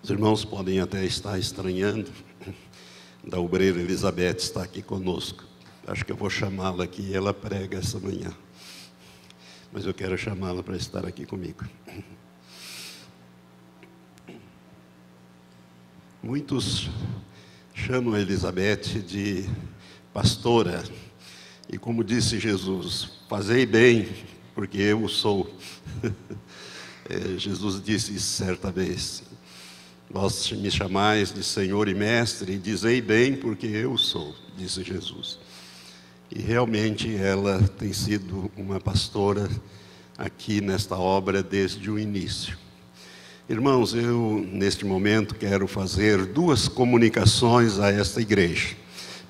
Os irmãos podem até estar estranhando, da obreira Elizabeth está aqui conosco. Acho que eu vou chamá-la aqui e ela prega essa manhã. Mas eu quero chamá-la para estar aqui comigo. Muitos chamam a Elizabeth de pastora. E como disse Jesus, fazei bem, porque eu sou. Jesus disse isso certa vez. Vós me chamais de Senhor e Mestre, e dizei bem, porque eu sou, disse Jesus. E realmente ela tem sido uma pastora aqui nesta obra desde o início. Irmãos, eu neste momento quero fazer 2 comunicações a esta igreja.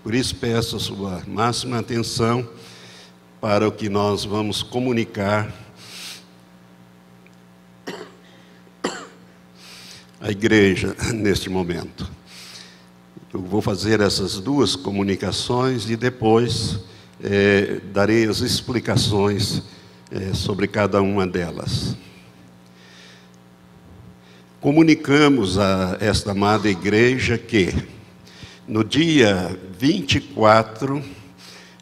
Por isso peço a sua máxima atenção para o que nós vamos comunicar à igreja neste momento. Eu vou fazer essas 2 comunicações e depois darei as explicações sobre cada uma delas. Comunicamos a esta amada igreja que no dia 24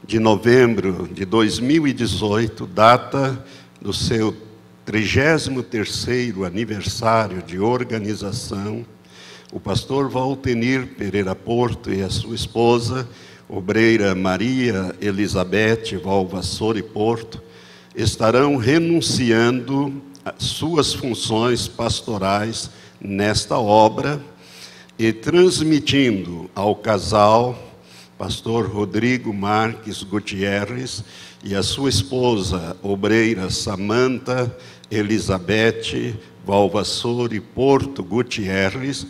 de novembro de 2018, data do seu 33º aniversário de organização, o pastor Valtenir Pereira Porto e a sua esposa, obreira Maria Elizabeth Valvassori Porto, estarão renunciando às suas funções pastorais nesta obra e transmitindo ao casal, pastor Rodrigo Marques Gutierrez e a sua esposa, obreira Samanta Elizabeth Valvassori Porto Gutierrez,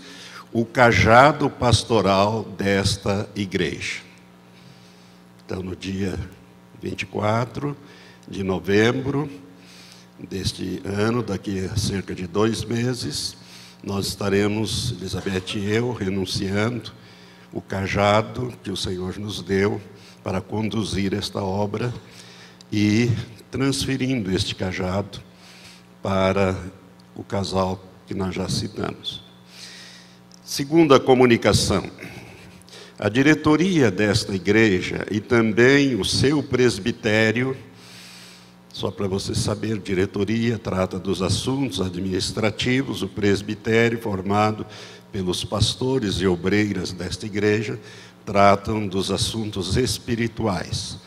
o cajado pastoral desta igreja. Então, no dia 24 de novembro deste ano, daqui a cerca de 2 meses, nós estaremos, Elizabeth e eu, renunciando o cajado que o Senhor nos deu para conduzir esta obra e transferindo este cajado para o casal que nós já citamos. Segunda comunicação. A diretoria desta igreja e também o seu presbitério, só para você saber, diretoria trata dos assuntos administrativos, o presbitério formado pelos pastores e obreiras desta igreja tratam dos assuntos espirituais.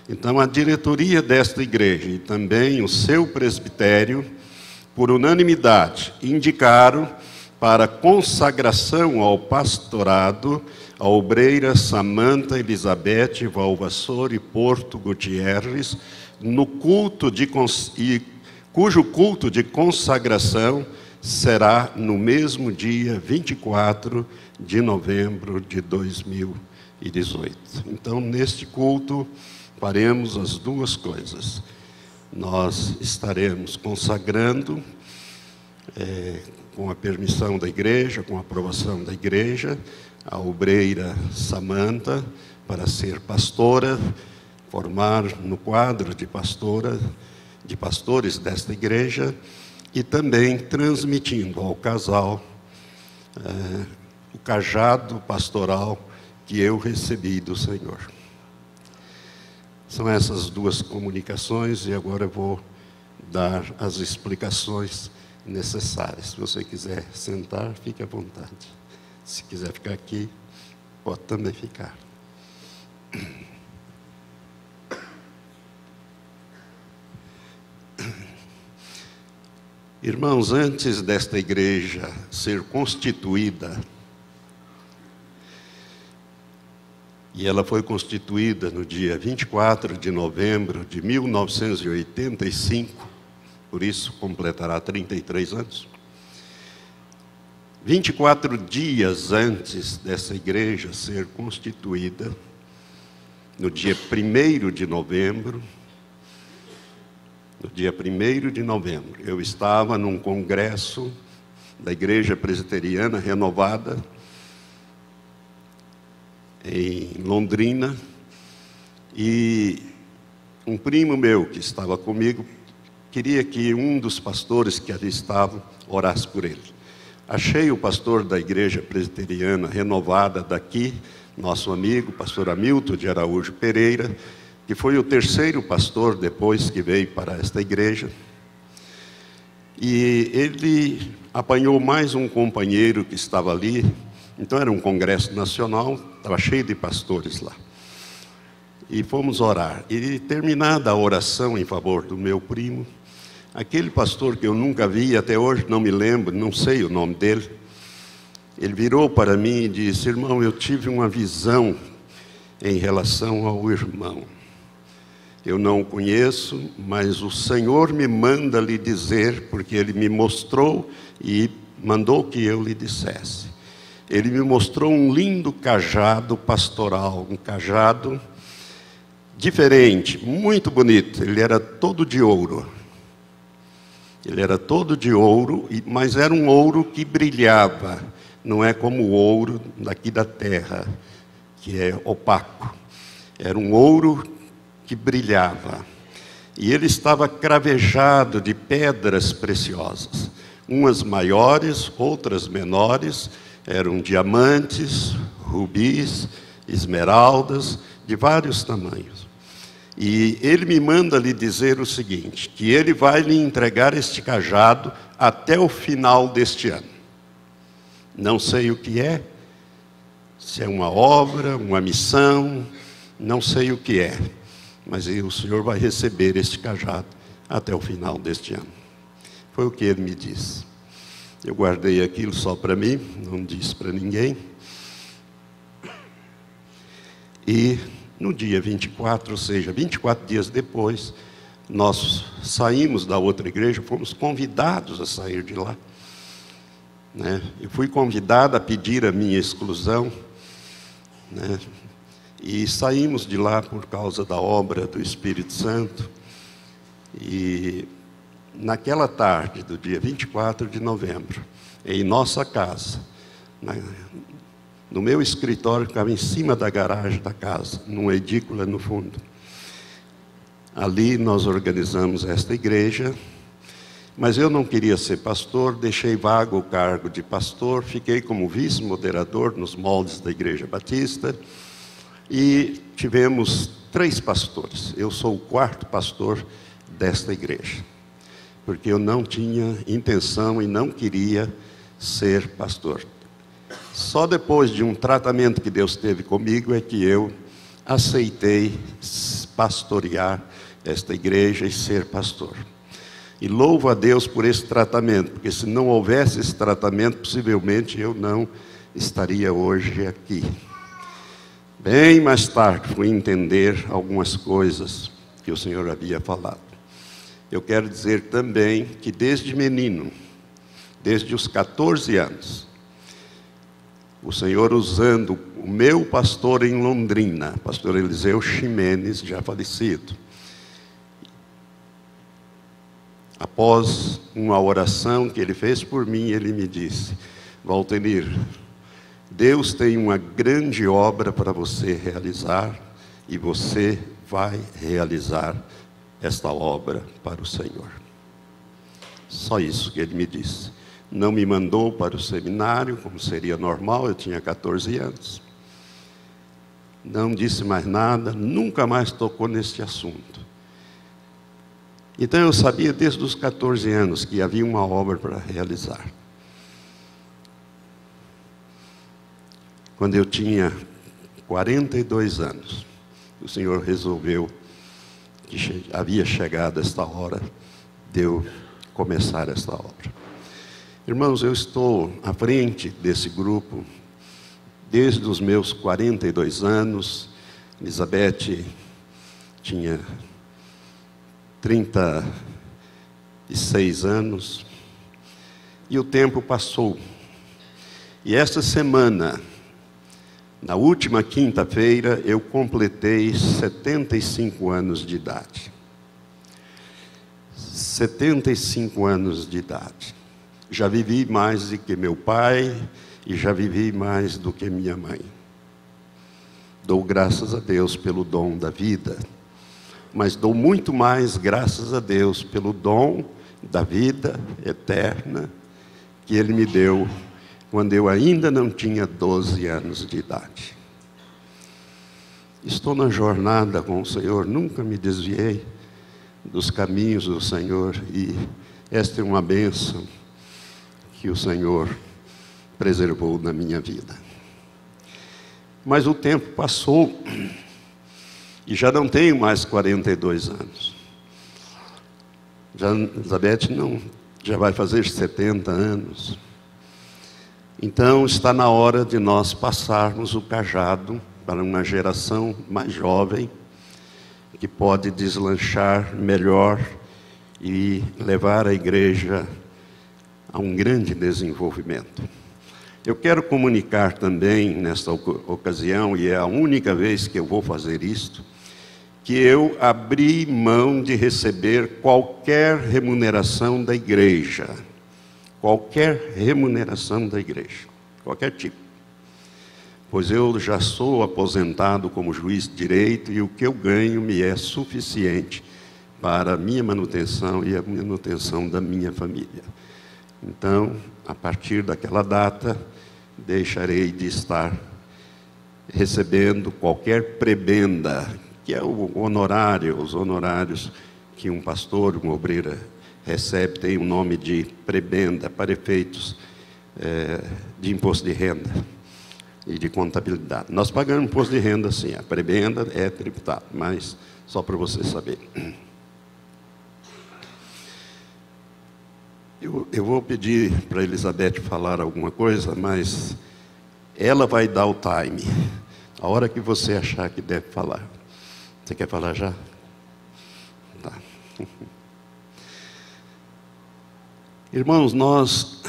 Então, a diretoria desta igreja e também o seu presbitério, por unanimidade, indicaram para consagração ao pastorado a obreira Samanta Elizabeth Valvassori Porto Gutierrez, no culto cujo culto de consagração será no mesmo dia 24 de novembro de 2018. Então, neste culto, faremos as 2 coisas. Nós estaremos consagrando, com a permissão da igreja, com a aprovação da igreja, a obreira Samanta para ser pastora, formar no quadro de pastores desta igreja, e também transmitindo ao casal o cajado pastoral que eu recebi do Senhor. São essas 2 comunicações e agora eu vou dar as explicações necessárias. Se você quiser sentar, fique à vontade. Se quiser ficar aqui, pode também ficar. Irmãos, antes desta igreja ser constituída, e ela foi constituída no dia 24 de novembro de 1985, por isso completará 33 anos. 24 dias antes dessa igreja ser constituída, no dia 1º de novembro, eu estava num congresso da Igreja Presbiteriana Renovada, em Londrina, e um primo meu que estava comigo queria que um dos pastores que ali estavam orasse por ele. achei o pastor da igreja presbiteriana renovada daqui, nosso amigo, pastor Hamilton de Araújo Pereira, que foi o terceiro pastor depois que veio para esta igreja. E ele apanhou mais um companheiro que estava ali. Então era um congresso nacional, estava cheio de pastores lá. E fomos orar. E terminada a oração em favor do meu primo, aquele pastor que eu nunca vi, até hoje não me lembro, não sei o nome dele, ele virou para mim e disse: irmão, eu tive uma visão em relação ao irmão. Eu não o conheço, mas o Senhor me manda lhe dizer, porque Ele me mostrou e mandou que eu lhe dissesse. Ele me mostrou um lindo cajado pastoral, um cajado diferente, muito bonito. Ele era todo de ouro. Ele era todo de ouro, mas era um ouro que brilhava. Não é como o ouro daqui da terra, que é opaco. Era um ouro que brilhava. E ele estava cravejado de pedras preciosas. Umas maiores, outras menores. Eram diamantes, rubis, esmeraldas, de vários tamanhos. E ele me manda lhe dizer o seguinte, que ele vai lhe entregar este cajado até o final deste ano. Não sei o que é, se é uma obra, uma missão, não sei o que é, mas o Senhor vai receber este cajado até o final deste ano. Foi o que ele me disse. Eu guardei aquilo só para mim, não disse para ninguém. E no dia 24, ou seja, 24 dias depois, nós saímos da outra igreja, fomos convidados a sair de lá. Eu fui convidado a pedir a minha exclusão, e saímos de lá por causa da obra do Espírito Santo. E naquela tarde do dia 24 de novembro, em nossa casa, no meu escritório, que ficava em cima da garagem da casa, numa edícula no fundo. Ali nós organizamos esta igreja, mas eu não queria ser pastor, deixei vago o cargo de pastor, fiquei como vice-moderador nos moldes da Igreja Batista, e tivemos 3 pastores. Eu sou o 4º pastor desta igreja, porque eu não tinha intenção e não queria ser pastor. Só depois de um tratamento que Deus teve comigo é que eu aceitei pastorear esta igreja e ser pastor. E louvo a Deus por esse tratamento, porque se não houvesse esse tratamento, possivelmente eu não estaria hoje aqui. Bem mais tarde fui entender algumas coisas que o Senhor havia falado. Eu quero dizer também que desde menino, desde os 14 anos, o Senhor usando o meu pastor em Londrina, pastor Eliseu Ximenes, já falecido, após uma oração que ele fez por mim, ele me disse: Valtenir, Deus tem uma grande obra para você realizar, e você vai realizar esta obra para o Senhor. Só isso que ele me disse. Não me mandou para o seminário, como seria normal, eu tinha 14 anos. Não disse mais nada, nunca mais tocou nesse assunto. Então eu sabia desde os 14 anos que havia uma obra para realizar. Quando eu tinha 42 anos, o Senhor resolveu que havia chegado esta hora de eu começar esta obra. Irmãos, eu estou à frente desse grupo desde os meus 42 anos. Elizabeth tinha 36 anos, e o tempo passou. E esta semana, na última quinta-feira, eu completei 75 anos de idade. 75 anos de idade. Já vivi mais do que meu pai e já vivi mais do que minha mãe. Dou graças a Deus pelo dom da vida, mas dou muito mais graças a Deus pelo dom da vida eterna que Ele me deu quando eu ainda não tinha 12 anos de idade. Estou na jornada com o Senhor, nunca me desviei dos caminhos do Senhor, e esta é uma bênção que o Senhor preservou na minha vida. Mas o tempo passou e já não tenho mais 42 anos. Já Elizabeth já vai fazer 70 anos. Então está na hora de nós passarmos o cajado para uma geração mais jovem, que pode deslanchar melhor e levar a igreja a um grande desenvolvimento. Eu quero comunicar também nesta ocasião, e é a única vez que eu vou fazer isto, que eu abri mão de receber qualquer remuneração da igreja. Qualquer remuneração da igreja, qualquer tipo. Pois eu já sou aposentado como juiz de direito e o que eu ganho me é suficiente para a minha manutenção e a manutenção da minha família. Então, a partir daquela data, deixarei de estar recebendo qualquer prebenda, que é o honorário, os honorários que um pastor, uma obreira recebe, tem o nome de prebenda, para efeitos de imposto de renda e de contabilidade. Nós pagamos imposto de renda, sim, a prebenda é tributada, mas só para você saber. Eu vou pedir para a Elizabeth falar alguma coisa, mas ela vai dar o time, a hora que você achar que deve falar. Você quer falar já? Tá. Irmãos, nós,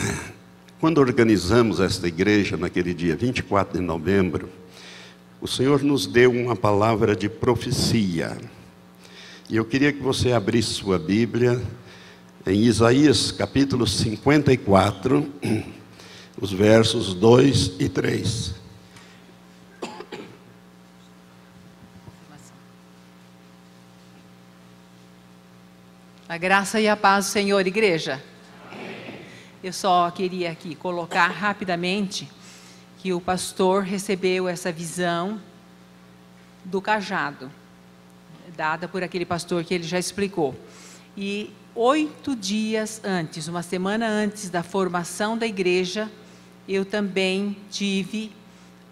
quando organizamos esta igreja, naquele dia 24 de novembro, o Senhor nos deu uma palavra de profecia. E eu queria que você abrisse sua Bíblia em Isaías capítulo 54, os versos 2 e 3. A graça e a paz do Senhor, igreja. Eu só queria aqui colocar rapidamente que o pastor recebeu essa visão do cajado, dada por aquele pastor que ele já explicou. E 8 dias antes, uma semana antes da formação da igreja, eu também tive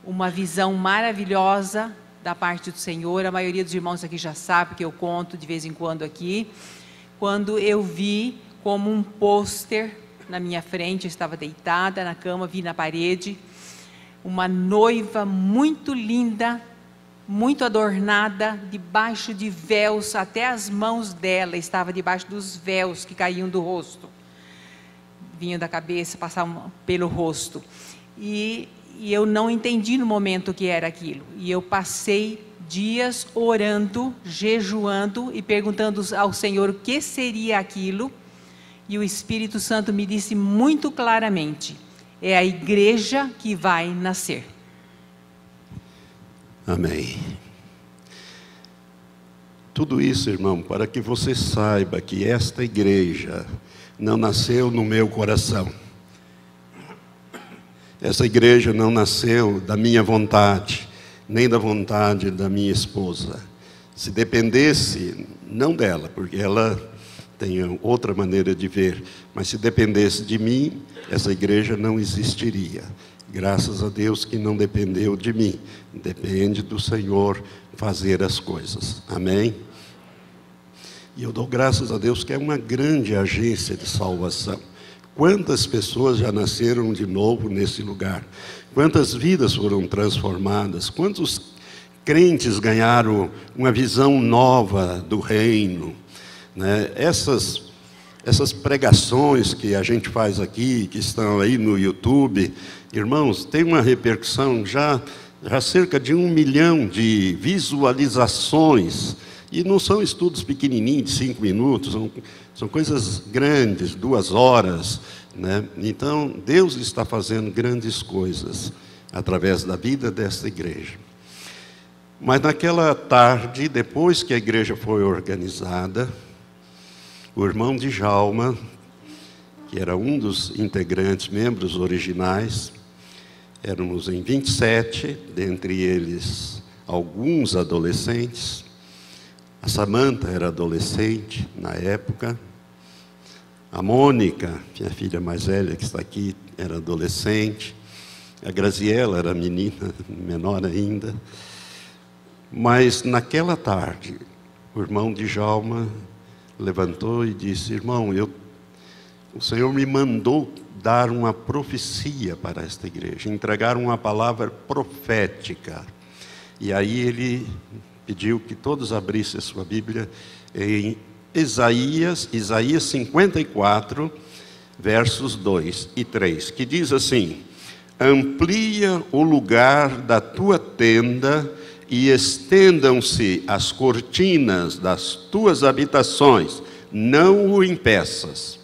uma visão maravilhosa da parte do Senhor. A maioria dos irmãos aqui já sabe que eu conto de vez em quando aqui. Quando eu vi como um pôster na minha frente, eu estava deitada na cama, vi na parede, uma noiva muito linda, muito adornada, debaixo de véus, até as mãos dela estavam debaixo dos véus que caíam do rosto. Vinham da cabeça, passavam pelo rosto. E eu não entendi no momento o que era aquilo. E eu passei dias orando, jejuando e perguntando ao Senhor o que seria aquilo. E o Espírito Santo me disse muito claramente: é a igreja que vai nascer. Amém. Tudo isso, irmão, para que você saiba que esta igreja não nasceu no meu coração. Essa igreja não nasceu da minha vontade, nem da vontade da minha esposa. Se dependesse, não dela, porque ela tem outra maneira de ver, mas se dependesse de mim, essa igreja não existiria. Graças a Deus que não dependeu de mim, depende do Senhor fazer as coisas. Amém? E eu dou graças a Deus que é uma grande agência de salvação. Quantas pessoas já nasceram de novo nesse lugar? Quantas vidas foram transformadas? Quantos crentes ganharam uma visão nova do reino? Né? Essas pregações que a gente faz aqui, que estão aí no YouTube, irmãos, tem uma repercussão já cerca de 1 milhão de visualizações. E não são estudos pequenininhos, de 5 minutos, são coisas grandes, 2 horas. Né? Então, Deus está fazendo grandes coisas através da vida desta igreja. Mas naquela tarde, depois que a igreja foi organizada, o irmão Djalma, que era um dos integrantes, membros originais. Éramos em 27, dentre eles alguns adolescentes. A Samanta era adolescente na época. A Mônica, minha filha mais velha que está aqui, era adolescente. A Graziela era menina, menor ainda. Mas naquela tarde, o irmão Djalma levantou e disse: irmão, o Senhor me mandou dar uma profecia para esta igreja, entregar uma palavra profética. E aí ele pediu que todos abrissem a sua Bíblia em Isaías 54, versos 2 e 3, que diz assim: amplia o lugar da tua tenda e estendam-se as cortinas das tuas habitações, não o impeças.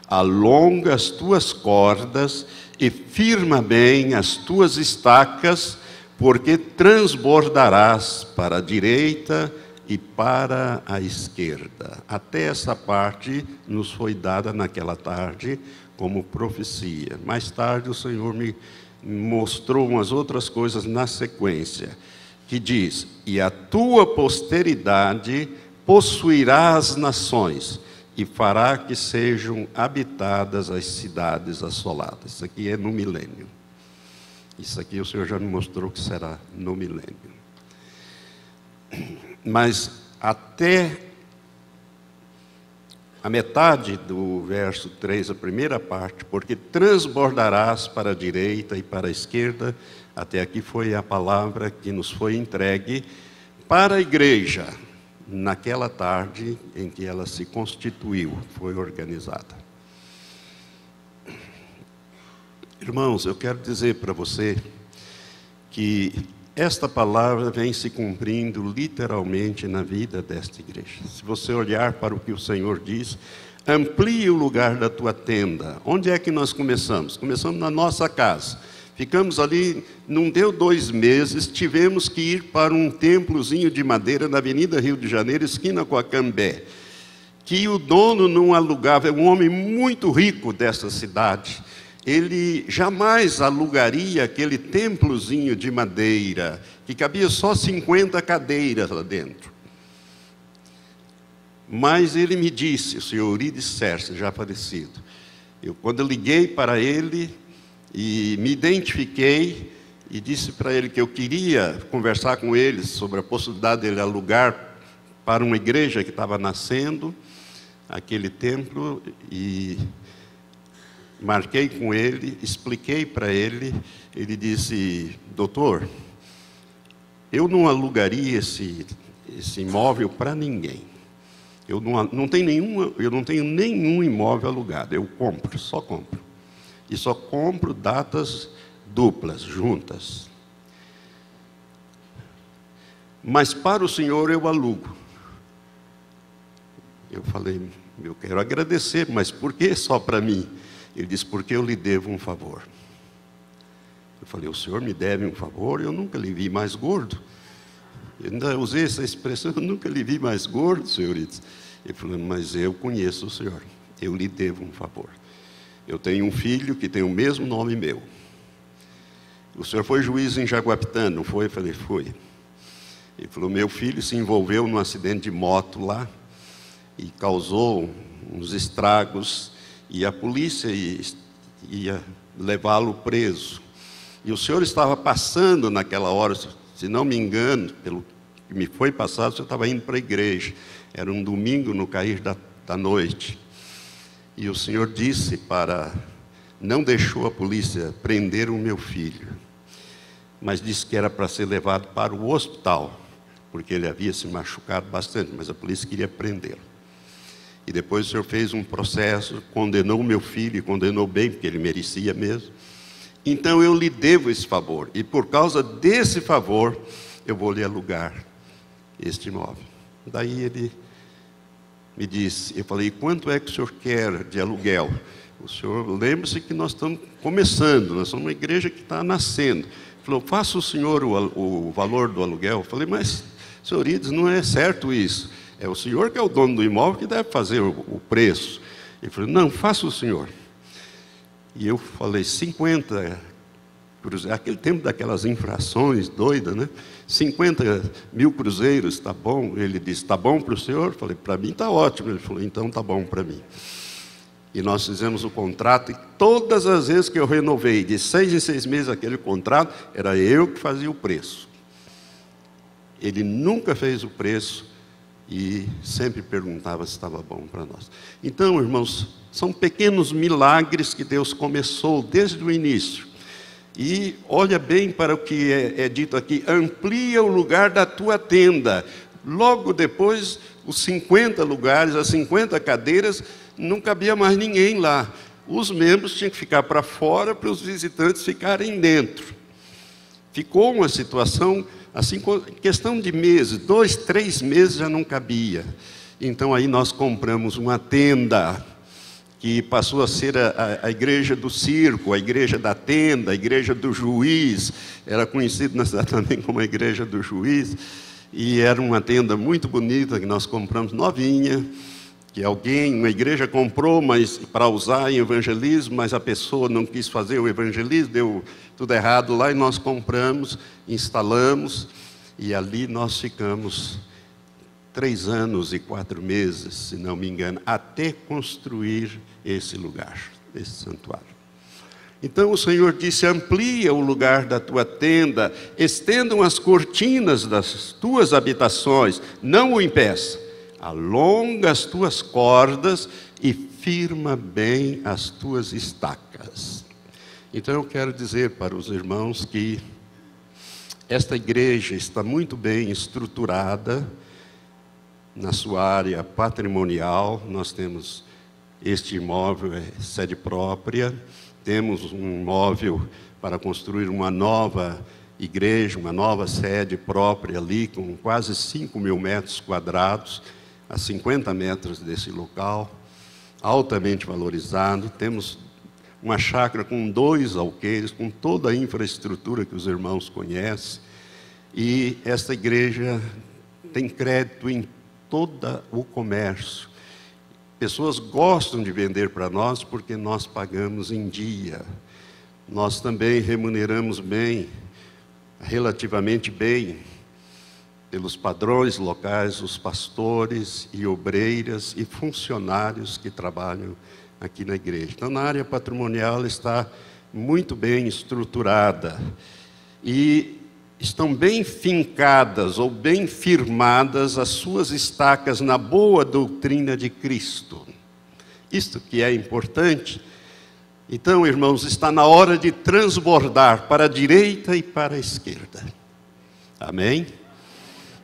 Alonga as tuas cordas e firma bem as tuas estacas, porque transbordarás para a direita e para a esquerda. Até essa parte nos foi dada naquela tarde como profecia. Mais tarde o Senhor me mostrou umas outras coisas na sequência, que diz: e a tua posteridade possuirá as nações, e fará que sejam habitadas as cidades assoladas. Isso aqui é no milênio. Isso aqui o Senhor já me mostrou que será no milênio. Mas até a metade do verso 3, a primeira parte, porque transbordarás para a direita e para a esquerda, até aqui foi a palavra que nos foi entregue para a igreja, naquela tarde em que ela se constituiu, foi organizada. Irmãos, eu quero dizer para você que esta palavra vem se cumprindo literalmente na vida desta igreja. Se você olhar para o que o Senhor diz, amplie o lugar da tua tenda. Onde é que nós começamos? Começamos na nossa casa. Ficamos ali, não deu 2 meses, tivemos que ir para um templozinho de madeira na Avenida Rio de Janeiro, esquina com a Cambé, que o dono não alugava, é um homem muito rico dessa cidade. Ele jamais alugaria aquele templozinho de madeira, que cabia só 50 cadeiras lá dentro. Mas ele me disse, o senhor Urides Cerce, já falecido, quando eu liguei para ele e me identifiquei e disse para ele que eu queria conversar com ele sobre a possibilidade de ele alugar para uma igreja que estava nascendo, aquele templo, e marquei com ele, expliquei para ele. Ele disse: doutor, eu não alugaria esse imóvel para ninguém. Eu não tenho nenhum imóvel alugado. Eu compro, só compro. E só compro datas duplas, juntas. Mas para o senhor eu alugo. Eu falei: eu quero agradecer, mas por que só para mim? Ele disse: porque eu lhe devo um favor. Eu falei: o senhor me deve um favor? Eu nunca lhe vi mais gordo. Eu ainda usei essa expressão: eu nunca lhe vi mais gordo, senhor. Ele falou: mas eu conheço o senhor, eu lhe devo um favor. Eu tenho um filho que tem o mesmo nome meu. O senhor foi juiz em Jaguapitã, não foi? Eu falei: fui. Ele falou: meu filho se envolveu num acidente de moto lá e causou uns estragos, e a polícia ia levá-lo preso. E o senhor estava passando naquela hora, se não me engano, pelo que me foi passado, o senhor estava indo para a igreja. Era um domingo no cair da noite. E o senhor disse não deixou a polícia prender o meu filho, mas disse que era para ser levado para o hospital, porque ele havia se machucado bastante, mas a polícia queria prendê-lo. E depois o senhor fez um processo, condenou o meu filho, e condenou bem, porque ele merecia mesmo. Então eu lhe devo esse favor, e por causa desse favor, eu vou lhe alugar este imóvel. Daí ele me disse, eu falei: quanto é que o senhor quer de aluguel? O senhor, lembre-se que nós estamos começando, nós somos uma igreja que está nascendo. Ele falou: faça o senhor o valor do aluguel. Eu falei: mas, senhor Urides, não é certo isso. É o senhor que é o dono do imóvel que deve fazer o preço. Ele falou: não, faça o senhor. E eu falei, 50 cruzeiros, aquele tempo daquelas infrações doidas, né? 50 mil cruzeiros, está bom? Ele disse, está bom para o senhor? Eu falei, para mim está ótimo. Ele falou, então está bom para mim. E nós fizemos o contrato, e todas as vezes que eu renovei, de 6 em 6 meses aquele contrato, era eu que fazia o preço. Ele nunca fez o preço e sempre perguntava se estava bom para nós. Então, irmãos, são pequenos milagres que Deus começou desde o início. E olha bem para o que é dito aqui, amplia o lugar da tua tenda. Logo depois, os 50 lugares, as 50 cadeiras, não cabia mais ninguém lá. Os membros tinham que ficar para fora para os visitantes ficarem dentro. Ficou uma situação, assim, questão de meses, 2, 3 meses já não cabia. Então aí nós compramos uma tenda, que passou a ser a igreja do circo, a igreja da tenda, a igreja do juiz, era conhecido na cidade também como a igreja do juiz, e era uma tenda muito bonita, que nós compramos novinha, que uma igreja comprou, mas para usar em evangelismo, mas a pessoa não quis fazer o evangelismo, deu tudo errado lá, e nós compramos, instalamos, e ali nós ficamos 3 anos e 4 meses, se não me engano, até construir esse lugar, esse santuário. Então o Senhor disse, amplia o lugar da tua tenda, estendam as cortinas das tuas habitações, não o impeça. Alonga as tuas cordas e firma bem as tuas estacas. Então eu quero dizer para os irmãos que esta igreja está muito bem estruturada na sua área patrimonial. Nós temos este imóvel, sede própria, temos um imóvel para construir uma nova igreja, uma nova sede própria ali, com quase 5.000 metros quadrados, a 50 metros desse local, altamente valorizado. Temos uma chácara com 2 alqueires, com toda a infraestrutura que os irmãos conhecem. E esta igreja tem crédito em todo o comércio. Pessoas gostam de vender para nós porque nós pagamos em dia. Nós também remuneramos bem, relativamente bem, pelos padrões locais, os pastores e obreiras e funcionários que trabalham aqui na igreja. Então, na área patrimonial está muito bem estruturada e estão bem fincadas ou bem firmadas as suas estacas na boa doutrina de Cristo. Isto que é importante. Então, irmãos, está na hora de transbordar para a direita e para a esquerda. Amém?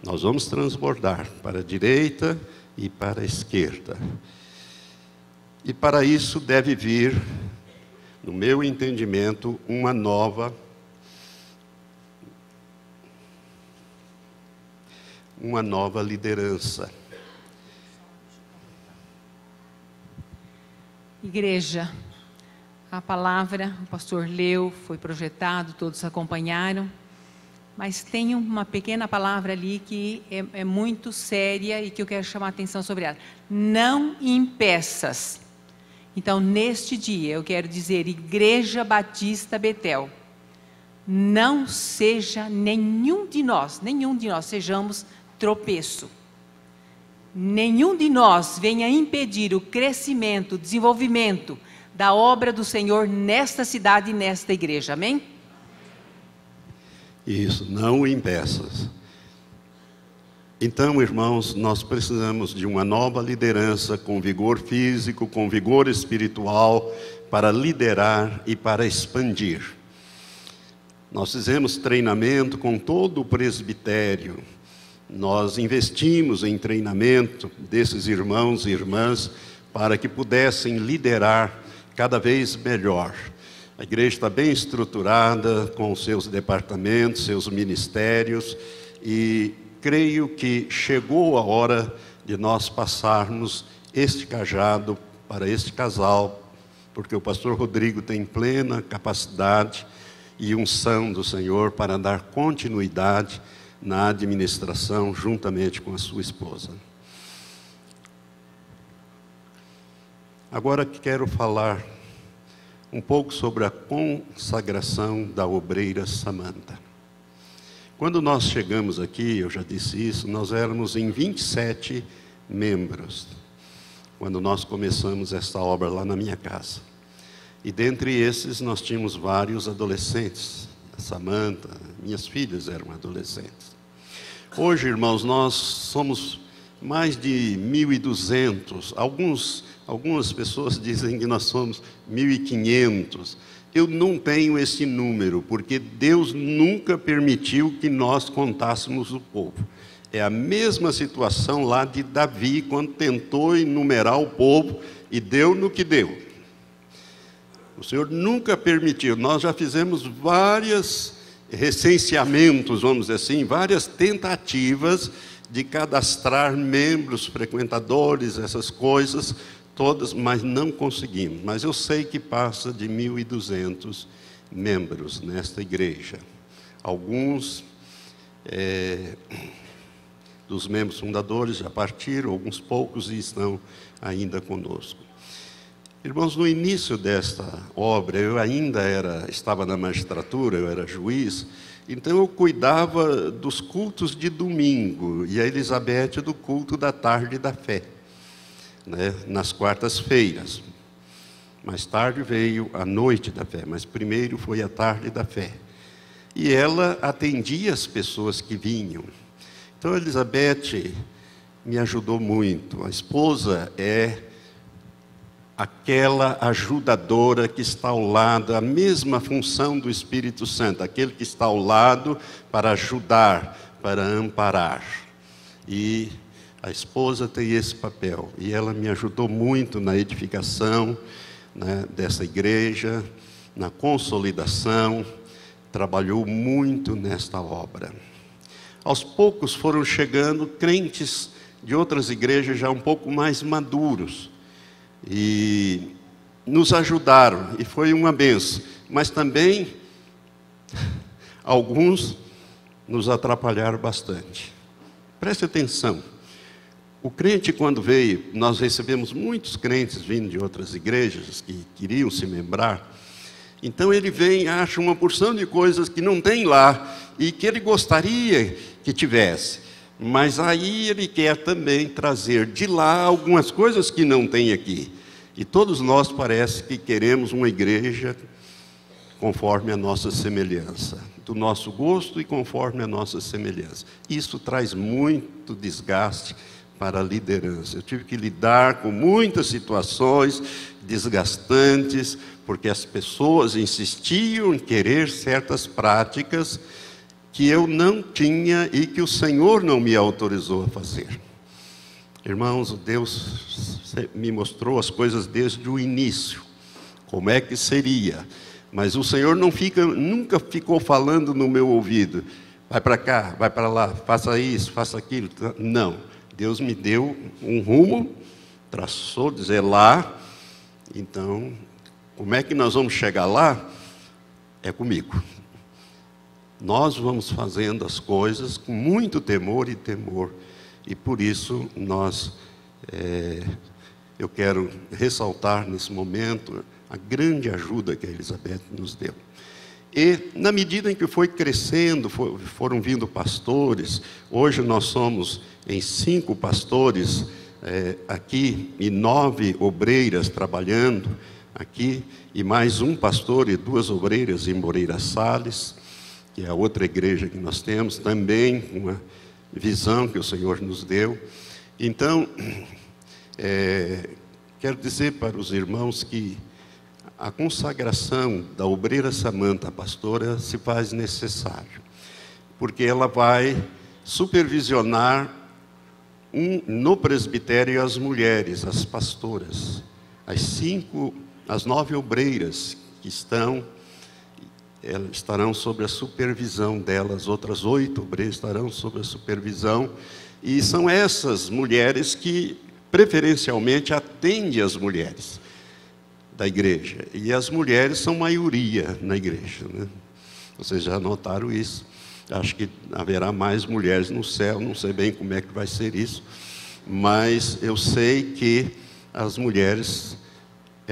Nós vamos transbordar para a direita e para a esquerda. E para isso deve vir, no meu entendimento, uma nova liderança. Igreja, a palavra, o pastor leu, foi projetado, todos acompanharam, mas tem uma pequena palavra ali que é muito séria e que eu quero chamar a atenção sobre ela. Não impeças. Então, neste dia, eu quero dizer, Igreja Batista Betel, não seja nenhum de nós sejamos tropeço. Nenhum de nós venha impedir o crescimento, o desenvolvimento da obra do Senhor nesta cidade e nesta igreja. Amém? Isso, não impeças. Então, irmãos, nós precisamos de uma nova liderança com vigor físico, com vigor espiritual, para liderar e para expandir. Nós fizemos treinamento com todo o presbitério. Nós investimos em treinamento desses irmãos e irmãs para que pudessem liderar cada vez melhor. A igreja está bem estruturada com os seus departamentos, seus ministérios, e creio que chegou a hora de nós passarmos este cajado para este casal, porque o pastor Rodrigo tem plena capacidade e unção do Senhor para dar continuidade na administração juntamente com a sua esposa. Agora quero falar um pouco sobre a consagração da obreira Samanta. Quando nós chegamos aqui, eu já disse isso, nós éramos em 27 membros, quando nós começamos esta obra lá na minha casa. E dentre esses nós tínhamos vários adolescentes. A Samanta, minhas filhas eram adolescentes. Hoje, irmãos, nós somos mais de 1.200. Algumas pessoas dizem que nós somos 1.500. Eu não tenho esse número, porque Deus nunca permitiu que nós contássemos o povo. É a mesma situação lá de Davi, quando tentou enumerar o povo e deu no que deu. O Senhor nunca permitiu. Nós já fizemos vários recenseamentos, vamos dizer assim, várias tentativas de cadastrar membros, frequentadores, essas coisas todas, mas não conseguimos. Mas eu sei que passa de 1.200 membros nesta igreja. Alguns dos membros fundadores já partiram, alguns poucos e estão ainda conosco. Irmãos, no início desta obra, eu ainda estava na magistratura, eu era juiz, então eu cuidava dos cultos de domingo, e a Elizabeth do culto da tarde da fé, né, nas quartas-feiras. Mais tarde veio a noite da fé, mas primeiro foi a tarde da fé. E ela atendia as pessoas que vinham. Então a Elizabeth me ajudou muito. A esposa é aquela ajudadora que está ao lado, a mesma função do Espírito Santo, aquele que está ao lado para ajudar, para amparar. E a esposa tem esse papel, e ela me ajudou muito na edificação, né, dessa igreja, na consolidação, trabalhou muito nesta obra. Aos poucos foram chegando crentes de outras igrejas já um pouco mais maduros, e nos ajudaram, e foi uma bênção. Mas também, alguns nos atrapalharam bastante. Preste atenção. O crente, quando veio, nós recebemos muitos crentes vindo de outras igrejas, que queriam se membrar. Então ele vem, acha uma porção de coisas que não tem lá, e que ele gostaria que tivesse. Mas aí ele quer também trazer de lá algumas coisas que não tem aqui. E todos nós parece que queremos uma igreja conforme a nossa semelhança, do nosso gosto e conforme a nossa semelhança. Isso traz muito desgaste para a liderança. Eu tive que lidar com muitas situações desgastantes, porque as pessoas insistiam em querer certas práticas que eu não tinha e que o Senhor não me autorizou a fazer. Irmãos, Deus me mostrou as coisas desde o início, como é que seria. Mas o Senhor nunca ficou falando no meu ouvido, vai para cá, vai para lá, faça isso, faça aquilo. Não, Deus me deu um rumo, traçou, dizer lá. Então, como é que nós vamos chegar lá? É comigo. Nós vamos fazendo as coisas com muito temor e temor. E por isso eu quero ressaltar nesse momento a grande ajuda que a Elizabeth nos deu. E na medida em que foi crescendo, foram vindo pastores. Hoje nós somos em 5 pastores aqui e 9 obreiras trabalhando aqui, e mais um pastor e 2 obreiras em Moreira Salles, que é a outra igreja que nós temos, também uma visão que o Senhor nos deu. Então, quero dizer para os irmãos que a consagração da obreira Samanta, a pastora, se faz necessário, porque ela vai supervisionar no presbitério as mulheres, as pastoras, as 9 obreiras que estarão sob a supervisão delas, outras 8 obreiras estarão sob a supervisão, e são essas mulheres que preferencialmente atendem as mulheres da igreja, e as mulheres são maioria na igreja, né? Vocês já notaram isso. Acho que haverá mais mulheres no céu, não sei bem como é que vai ser isso, mas eu sei que as mulheres,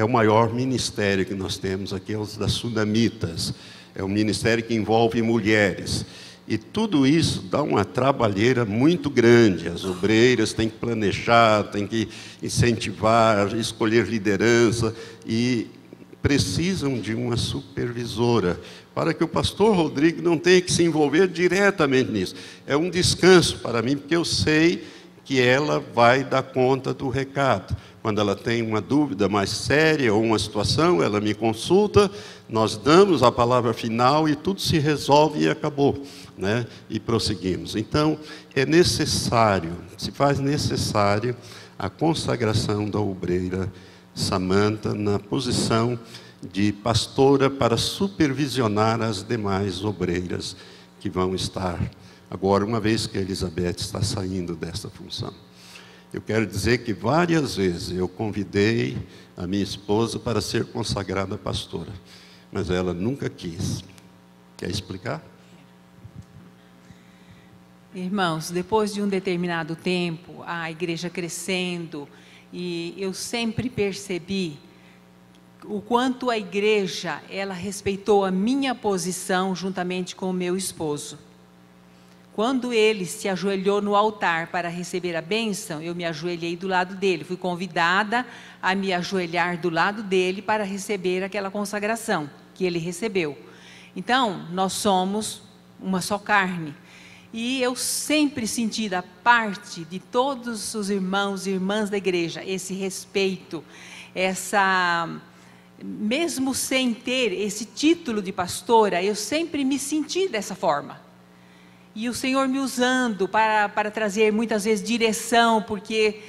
é o maior ministério que nós temos aqui, é o das Sunamitas. É um ministério que envolve mulheres. E tudo isso dá uma trabalheira muito grande. As obreiras têm que planejar, têm que incentivar, escolher liderança e precisam de uma supervisora, para que o pastor Rodrigo não tenha que se envolver diretamente nisso. É um descanso para mim, porque eu sei que ela vai dar conta do recado. Quando ela tem uma dúvida mais séria ou uma situação, ela me consulta, nós damos a palavra final e tudo se resolve e acabou, né? E prosseguimos. Então, é necessário, se faz necessário a consagração da obreira Samanta na posição de pastora para supervisionar as demais obreiras que vão estar agora, uma vez que a Elizabeth está saindo dessa função. Eu quero dizer que várias vezes eu convidei a minha esposa para ser consagrada pastora, mas ela nunca quis. Quer explicar? Irmãos, depois de um determinado tempo, a igreja crescendo, e eu sempre percebi o quanto a igreja, ela respeitou a minha posição juntamente com o meu esposo. Quando ele se ajoelhou no altar para receber a bênção, eu me ajoelhei do lado dele. Fui convidada a me ajoelhar do lado dele para receber aquela consagração que ele recebeu. Então, nós somos uma só carne. E eu sempre senti da parte de todos os irmãos e irmãs da igreja esse respeito, mesmo sem ter esse título de pastora, eu sempre me senti dessa forma. E o Senhor me usando para trazer muitas vezes direção, porque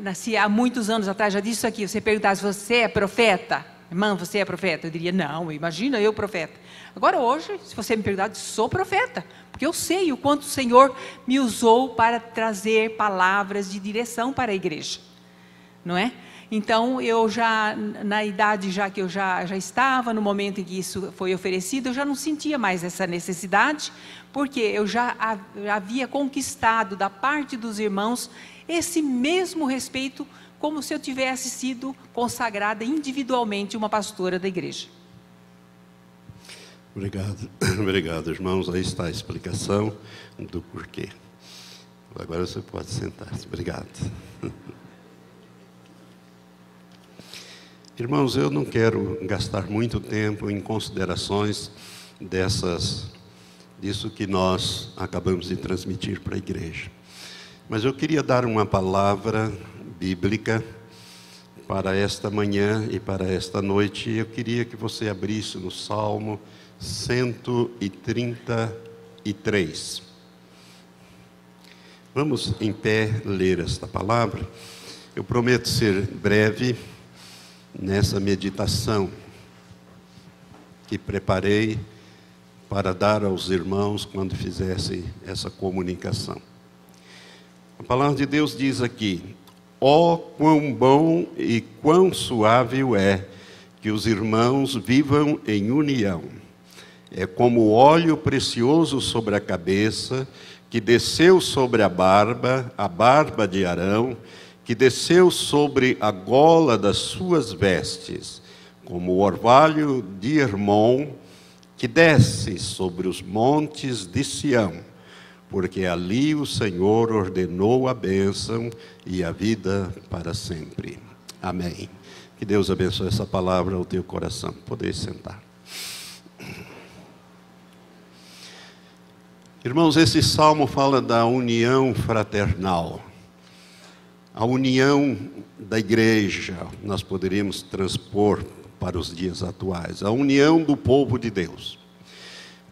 nasci há muitos anos atrás, já disse isso aqui, você perguntasse, você é profeta? Irmã, você é profeta? Eu diria, não, imagina eu profeta. Agora hoje, se você me perguntar, sou profeta, porque eu sei o quanto o Senhor me usou para trazer palavras de direção para a igreja, não é? Então, eu já, na idade já que eu já estava, no momento em que isso foi oferecido, eu já não sentia mais essa necessidade, porque eu já havia conquistado da parte dos irmãos esse mesmo respeito, como se eu tivesse sido consagrada individualmente uma pastora da igreja. Obrigado, obrigado, irmãos. Aí está a explicação do porquê. Agora você pode sentar-se. Obrigado. Irmãos, eu não quero gastar muito tempo em considerações disso que nós acabamos de transmitir para a igreja. Mas eu queria dar uma palavra bíblica para esta manhã e para esta noite. Eu queria que você abrisse no Salmo 133. Vamos em pé ler esta palavra. Eu prometo ser breve nessa meditação que preparei para dar aos irmãos quando fizessem essa comunicação. A palavra de Deus diz aqui: ó, quão bom e quão suave é que os irmãos vivam em união. É como óleo precioso sobre a cabeça, que desceu sobre a barba de Arão, que desceu sobre a gola das suas vestes, como o orvalho de Hermon, que desce sobre os montes de Sião, porque ali o Senhor ordenou a bênção e a vida para sempre. Amém. Que Deus abençoe essa palavra ao teu coração. Podeis sentar. Irmãos, esse salmo fala da união fraternal. A união da igreja, nós poderíamos transpor para os dias atuais. A união do povo de Deus.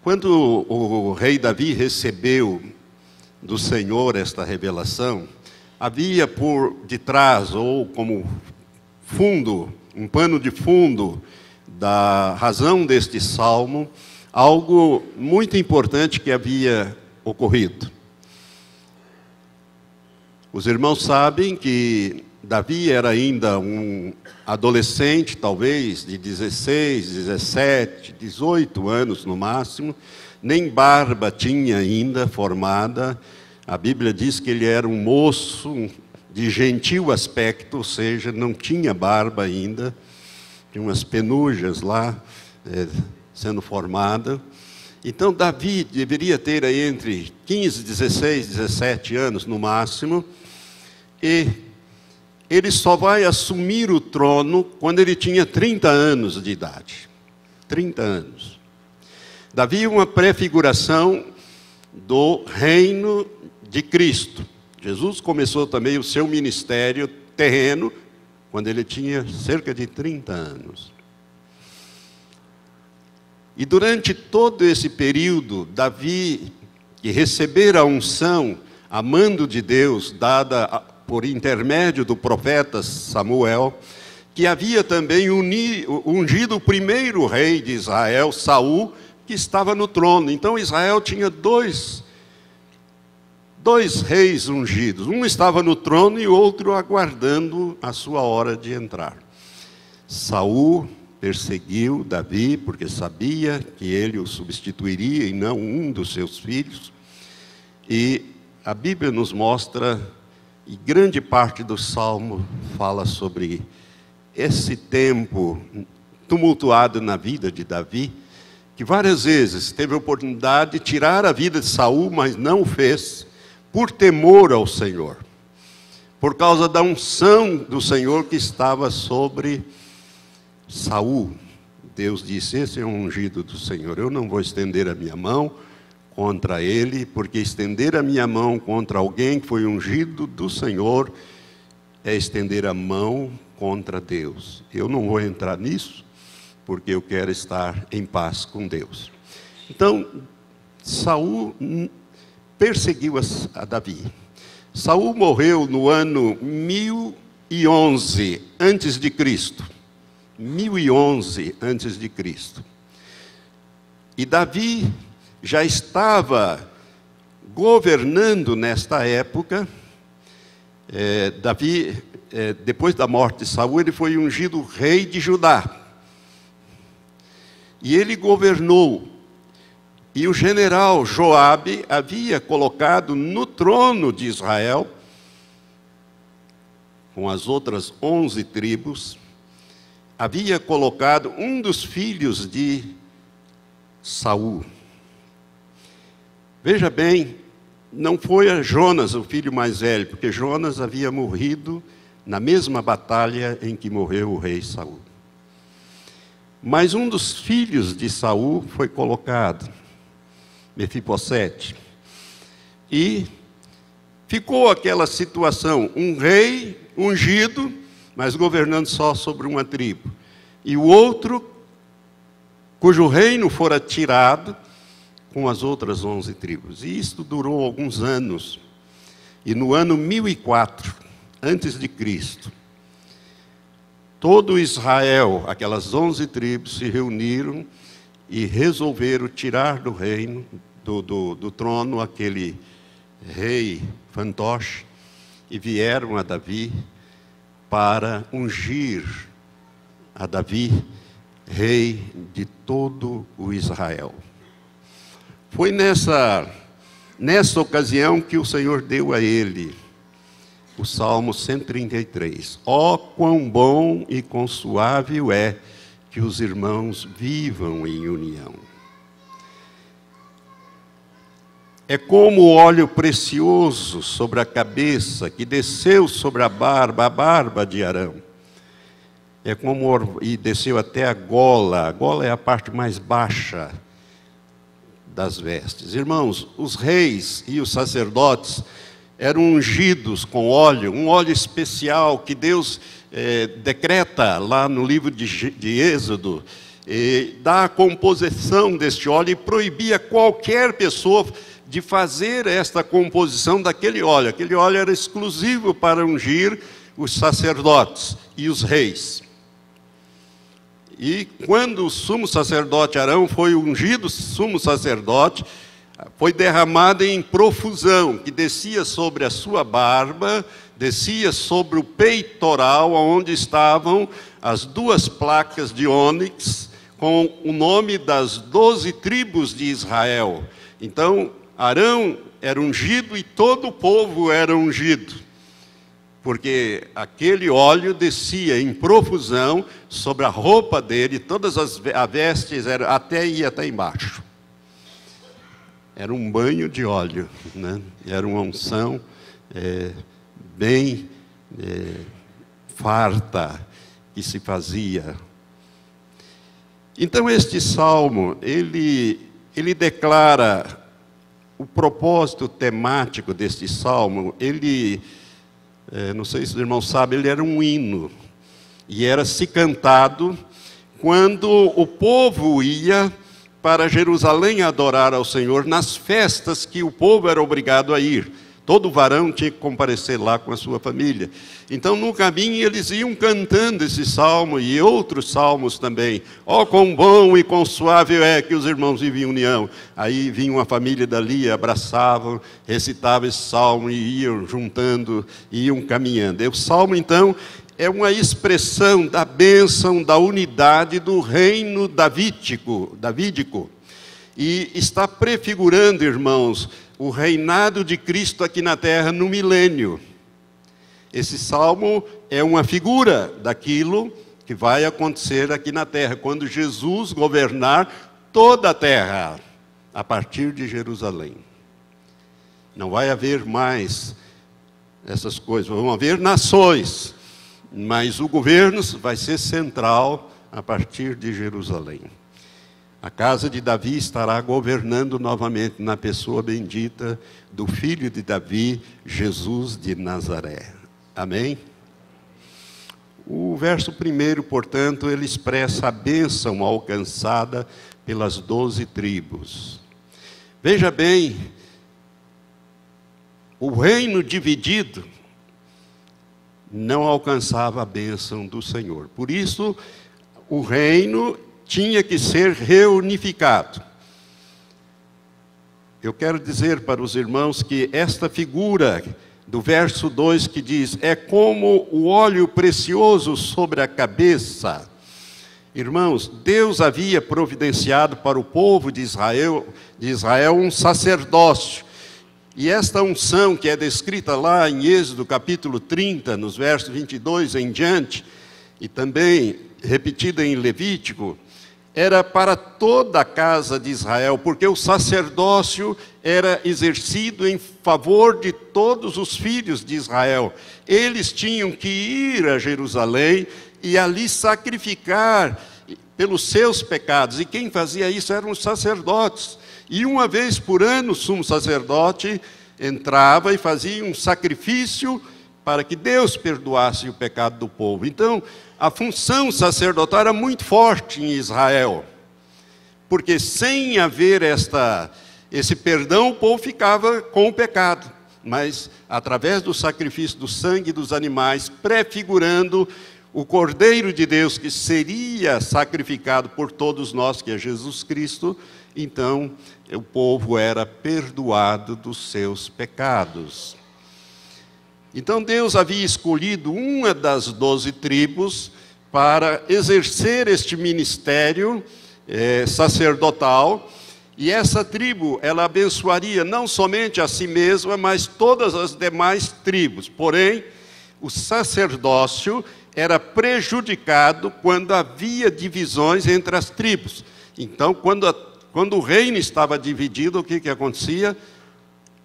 Quando o rei Davi recebeu do Senhor esta revelação, havia por detrás, ou como fundo, um pano de fundo da razão deste salmo, algo muito importante que havia ocorrido. Os irmãos sabem que Davi era ainda um adolescente, talvez, de 16, 17, 18 anos no máximo, nem barba tinha ainda formada. A Bíblia diz que ele era um moço de gentil aspecto, ou seja, não tinha barba ainda. tinha umas penugem lá sendo formada. Então Davi deveria ter aí entre 15, 16, 17 anos no máximo, e ele só vai assumir o trono quando ele tinha 30 anos de idade. 30 anos. Davi é uma prefiguração do reino de Cristo. Jesus começou também o seu ministério terreno quando ele tinha cerca de 30 anos. E durante todo esse período, Davi, que recebera a unção, a mando de Deus, dada por intermédio do profeta Samuel, que havia também ungido o primeiro rei de Israel, Saul, que estava no trono. Então Israel tinha dois reis ungidos. Um estava no trono e o outro aguardando a sua hora de entrar. Saul perseguiu Davi, porque sabia que ele o substituiria e não um dos seus filhos. E a Bíblia nos mostra, e grande parte do Salmo fala sobre esse tempo tumultuado na vida de Davi, que várias vezes teve a oportunidade de tirar a vida de Saul, mas não o fez, por temor ao Senhor, por causa da unção do Senhor que estava sobre Saul. Deus disse: esse é o ungido do Senhor, eu não vou estender a minha mão contra ele, porque estender a minha mão contra alguém que foi ungido do Senhor é estender a mão contra Deus. Eu não vou entrar nisso, porque eu quero estar em paz com Deus. Então, Saul perseguiu a Davi. Saul morreu no ano 1011 antes de Cristo. 1011 antes de Cristo. E Davi já estava governando nesta época. Davi, depois da morte de Saul, ele foi ungido rei de Judá. E ele governou. E o general Joabe havia colocado no trono de Israel, com as outras 11 tribos, havia colocado um dos filhos de Saul. Veja bem, não foi a Jonas, o filho mais velho, porque Jonas havia morrido na mesma batalha em que morreu o rei Saul. Mas um dos filhos de Saul foi colocado, Mefibosete. E ficou aquela situação, um rei ungido, mas governando só sobre uma tribo. E o outro, cujo reino fora tirado, com as outras 11 tribos. E isto durou alguns anos. E no ano 1004, antes de Cristo, todo Israel, aquelas 11 tribos, se reuniram e resolveram tirar do reino, do trono, aquele rei fantoche, e vieram a Davi para ungir a Davi, rei de todo o Israel. Foi nessa ocasião que o Senhor deu a ele o Salmo 133. Ó, quão bom e quão suave é que os irmãos vivam em união. É como o óleo precioso sobre a cabeça, que desceu sobre a barba de Arão. É como, e desceu até a gola é a parte mais baixa das vestes. Irmãos, os reis e os sacerdotes eram ungidos com óleo, um óleo especial que Deus decreta lá no livro de Êxodo, dá a composição deste óleo e proibia qualquer pessoa de fazer esta composição daquele óleo. Aquele óleo era exclusivo para ungir os sacerdotes e os reis. E quando o sumo sacerdote Arão foi ungido sumo sacerdote, foi derramado em profusão, que descia sobre a sua barba, descia sobre o peitoral, onde estavam as 2 placas de ônix, com o nome das 12 tribos de Israel. Então, Arão era ungido e todo o povo era ungido. porque aquele óleo descia em profusão sobre a roupa dele, todas as vestes ia até embaixo. Era um banho de óleo, né? Era uma unção bem farta que se fazia. Então este salmo, ele declara o propósito temático deste salmo. Ele, não sei se os irmãos sabem, ele era um hino, e era se cantado quando o povo ia para Jerusalém adorar ao Senhor nas festas que o povo era obrigado a ir. Todo varão tinha que comparecer lá com a sua família. Então, no caminho, eles iam cantando esse salmo e outros salmos também. Ó, quão bom e quão suave é que os irmãos vivem em união. Aí vinha uma família dali, abraçavam, recitavam esse salmo e iam juntando, iam caminhando. E o salmo, então, é uma expressão da bênção, da unidade do reino davídico. E está prefigurando, irmãos, o reinado de Cristo aqui na terra no milênio. Esse salmo é uma figura daquilo que vai acontecer aqui na terra, quando Jesus governar toda a terra, a partir de Jerusalém. Não vai haver mais essas coisas, vão haver nações, mas o governo vai ser central a partir de Jerusalém. A casa de Davi estará governando novamente na pessoa bendita do filho de Davi, Jesus de Nazaré. Amém? O verso 1, portanto, ele expressa a bênção alcançada pelas 12 tribos. Veja bem, o reino dividido não alcançava a bênção do Senhor. Por isso, o reino tinha que ser reunificado. Eu quero dizer para os irmãos que esta figura do verso 2 que diz, é como o óleo precioso sobre a cabeça. Irmãos, Deus havia providenciado para o povo de Israel um sacerdócio. E esta unção que é descrita lá em Êxodo capítulo 30, nos versos 22 em diante, e também repetida em Levítico, era para toda a casa de Israel, porque o sacerdócio era exercido em favor de todos os filhos de Israel. Eles tinham que ir a Jerusalém e ali sacrificar pelos seus pecados. E quem fazia isso eram os sacerdotes. E uma vez por ano o sumo sacerdote entrava e fazia um sacrifício para que Deus perdoasse o pecado do povo. Então, a função sacerdotal era muito forte em Israel, porque sem haver esse perdão, o povo ficava com o pecado. Mas, através do sacrifício do sangue dos animais, prefigurando o Cordeiro de Deus que seria sacrificado por todos nós, que é Jesus Cristo, então o povo era perdoado dos seus pecados. Então Deus havia escolhido uma das 12 tribos para exercer este ministério sacerdotal, e essa tribo, ela abençoaria não somente a si mesma, mas todas as demais tribos. Porém, o sacerdócio era prejudicado quando havia divisões entre as tribos. Então, quando o reino estava dividido, o que acontecia?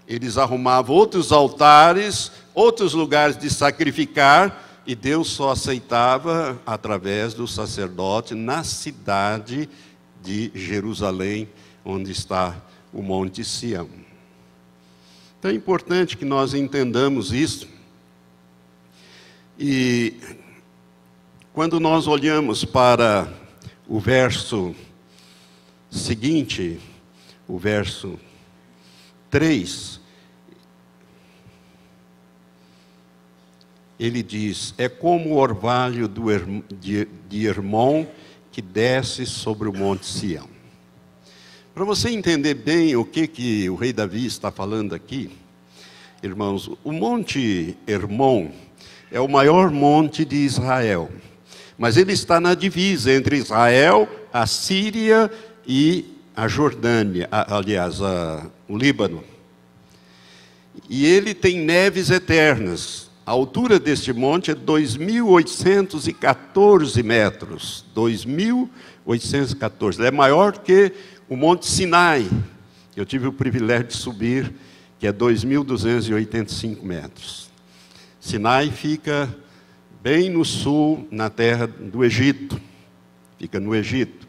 Eles arrumavam outros altares, outros lugares de sacrificar, e Deus só aceitava através do sacerdote na cidade de Jerusalém, onde está o Monte Sião. Então é importante que nós entendamos isso. E quando nós olhamos para o verso seguinte, o verso 3, ele diz, é como o orvalho de Hermon que desce sobre o Monte Sião. Para você entender bem o que o rei Davi está falando aqui, irmãos, o Monte Hermon é o maior monte de Israel, mas ele está na divisa entre Israel, a Síria e a Jordânia, o Líbano. E ele tem neves eternas, A altura deste monte é 2.814 metros. 2.814. Ele é maior que o Monte Sinai. Eu tive o privilégio de subir, que é 2.285 metros. Sinai fica bem no sul, na terra do Egito. Fica no Egito.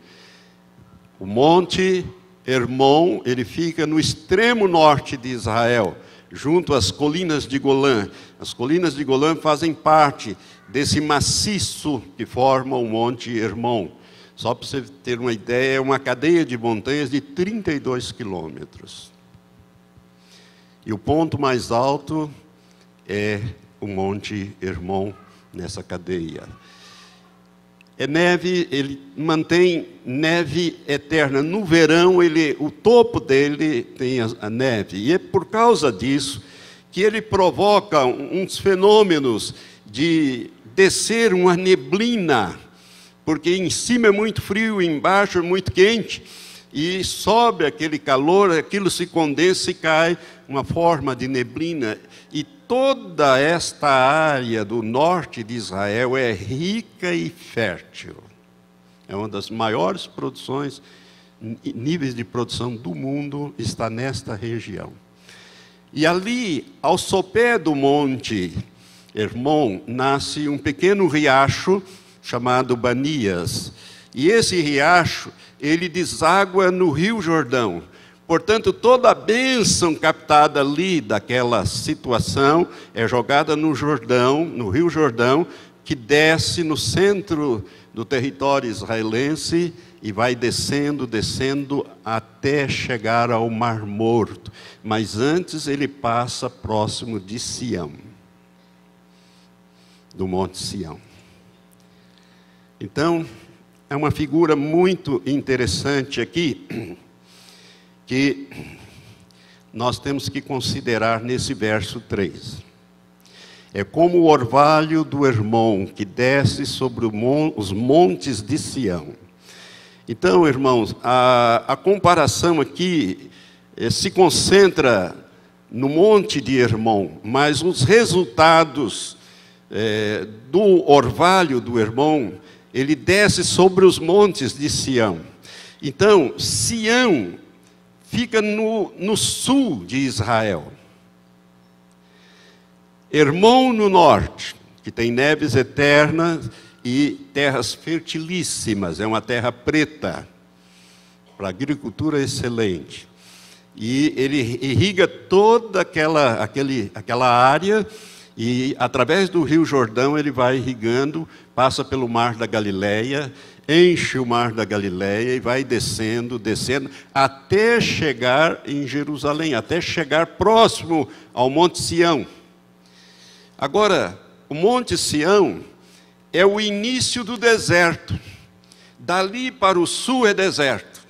O Monte Hermon, ele fica no extremo norte de Israel, junto às colinas de Golã. As colinas de Golã fazem parte desse maciço que forma o Monte Hermon. Só para você ter uma ideia, é uma cadeia de montanhas de 32 quilômetros. E o ponto mais alto é o Monte Hermon nessa cadeia. É neve, ele mantém neve eterna. No verão, o topo dele tem a neve. E é por causa disso que ele provoca uns fenômenos de descer uma neblina, porque em cima é muito frio, embaixo é muito quente, e sobe aquele calor, aquilo se condensa e cai uma forma de neblina. E toda esta área do norte de Israel é rica e fértil. É uma das maiores produções, níveis de produção do mundo está nesta região. E ali, ao sopé do Monte Hermon, nasce um pequeno riacho chamado Banias. E esse riacho, ele deságua no Rio Jordão. Portanto, toda a bênção captada ali daquela situação é jogada no Jordão, no Rio Jordão, que desce no centro do território israelense e vai descendo, descendo até chegar ao Mar Morto. Mas antes ele passa próximo de Sião, do Monte Sião. Então, é uma figura muito interessante aqui, que nós temos que considerar nesse verso 3. É como o orvalho do Hermon, que desce sobre os montes de Sião. Então, irmãos, a comparação aqui se concentra no monte de Hermon, mas os resultados do orvalho do Hermon, ele desce sobre os montes de Sião. Então, Sião fica no sul de Israel. Hermon no norte, que tem neves eternas e terras fertilíssimas, é uma terra preta, para agricultura excelente. E ele irriga toda aquela área, e através do Rio Jordão ele vai irrigando, passa pelo Mar da Galileia, enche o Mar da Galileia e vai descendo, descendo, até chegar em Jerusalém, até chegar próximo ao Monte Sião. Agora, o Monte Sião é o início do deserto. Dali para o sul é deserto.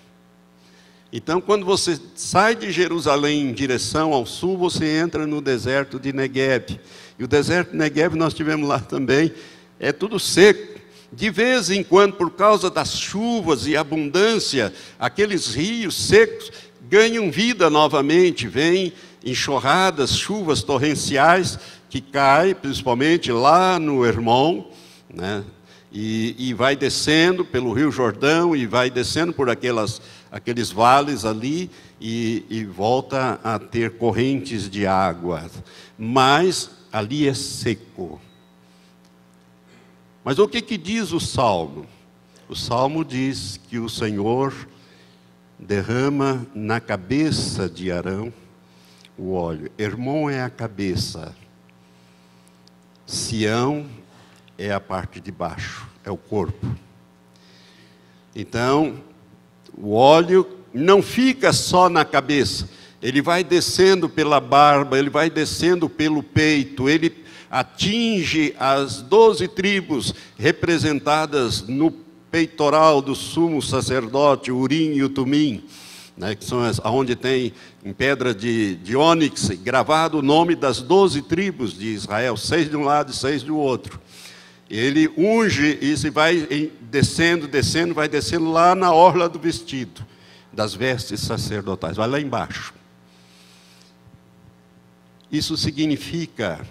Então, quando você sai de Jerusalém em direção ao sul, você entra no deserto de Negueb. E o deserto de Negueb, nós tivemos lá também, é tudo seco. De vez em quando, por causa das chuvas e abundância, aqueles rios secos ganham vida novamente. Vêm enxurradas, chuvas torrenciais que caem, principalmente lá no Hermon, né? E vai descendo pelo Rio Jordão e vai descendo por aqueles vales ali e volta a ter correntes de água. Mas ali é seco. Mas o que diz o Salmo? O Salmo diz que o Senhor derrama na cabeça de Arão o óleo. Hermon é a cabeça. Sião é a parte de baixo, é o corpo. Então, o óleo não fica só na cabeça. Ele vai descendo pela barba, ele vai descendo pelo peito, ele atinge as 12 tribos representadas no peitoral do sumo sacerdote, o Urim e o Tumim, né, que são onde tem em pedra de ônix gravado o nome das 12 tribos de Israel, 6 de um lado e 6 do outro. Ele unge isso e vai descendo, descendo, vai descendo lá na orla do vestido, das vestes sacerdotais, vai lá embaixo. Isso significa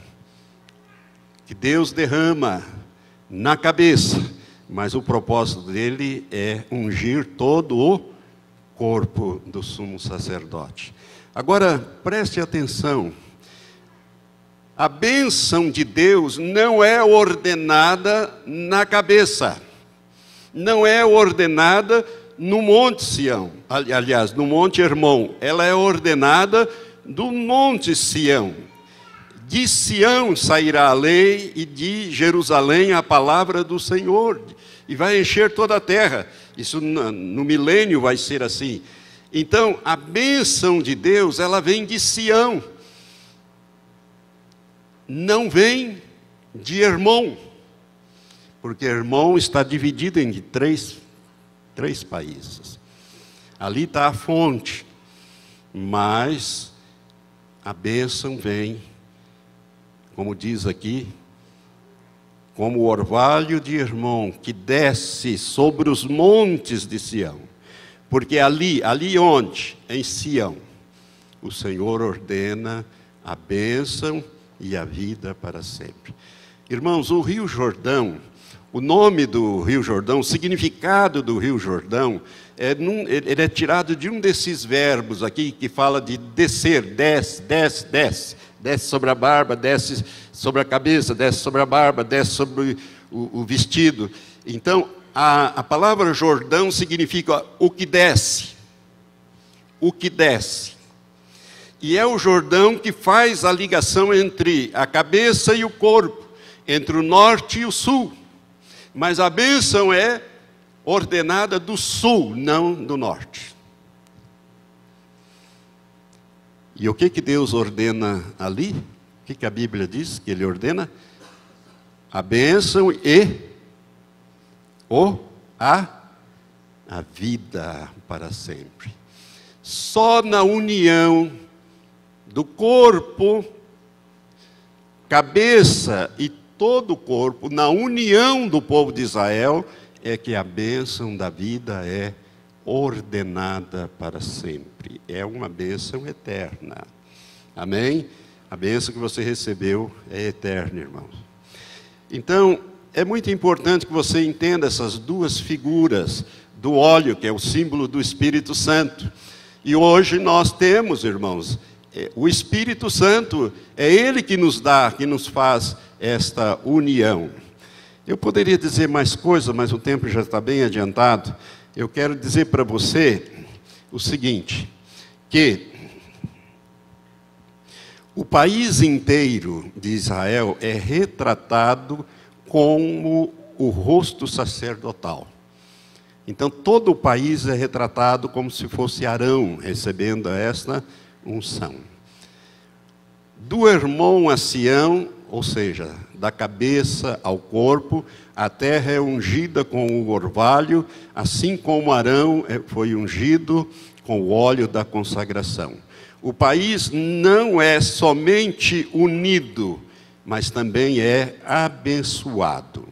que Deus derrama na cabeça, mas o propósito dele é ungir todo o corpo do sumo sacerdote. Agora, preste atenção. A bênção de Deus não é ordenada na cabeça, não é ordenada no Monte Sião, aliás, no Monte Hermon, ela é ordenada do Monte Sião. De Sião sairá a lei e de Jerusalém a palavra do Senhor, e vai encher toda a terra. Isso no milênio vai ser assim. Então, a bênção de Deus, ela vem de Sião, não vem de Hermon, porque Hermon está dividido em três países. Ali está a fonte, mas a bênção vem, como diz aqui, como o orvalho de Hermon, que desce sobre os montes de Sião. Porque ali onde? Em Sião, o Senhor ordena a bênção e a vida para sempre. Irmãos, o Rio Jordão, o nome do Rio Jordão, o significado do Rio Jordão, ele é tirado de um desses verbos aqui, que fala de descer, desce, desce, desce. Desce sobre a barba, desce sobre a cabeça, desce sobre a barba, desce sobre o vestido. Então, a palavra Jordão significa o que desce. O que desce. E é o Jordão que faz a ligação entre a cabeça e o corpo, entre o norte e o sul. Mas a bênção é ordenada do sul, não do norte. E o que Deus ordena ali? O que a Bíblia diz que Ele ordena? A bênção e a vida para sempre. Só na união do corpo, cabeça e todo o corpo, na união do povo de Israel, é que a bênção da vida é ordenada para sempre. É uma bênção eterna. Amém? A bênção que você recebeu é eterna, irmãos. Então, é muito importante que você entenda essas duas figuras do óleo, que é o símbolo do Espírito Santo. E hoje nós temos, irmãos, o Espírito Santo, é Ele que nos dá, que nos faz esta união. Eu poderia dizer mais coisas, mas o tempo já está bem adiantado. Eu quero dizer para você o seguinte, que o país inteiro de Israel é retratado como o rosto sacerdotal. Então, todo o país é retratado como se fosse Arão recebendo esta unção. Do Hermon a Sião, ou seja, da cabeça ao corpo, a terra é ungida com o orvalho, assim como Arão foi ungido com o óleo da consagração. O país não é somente unido, mas também é abençoado.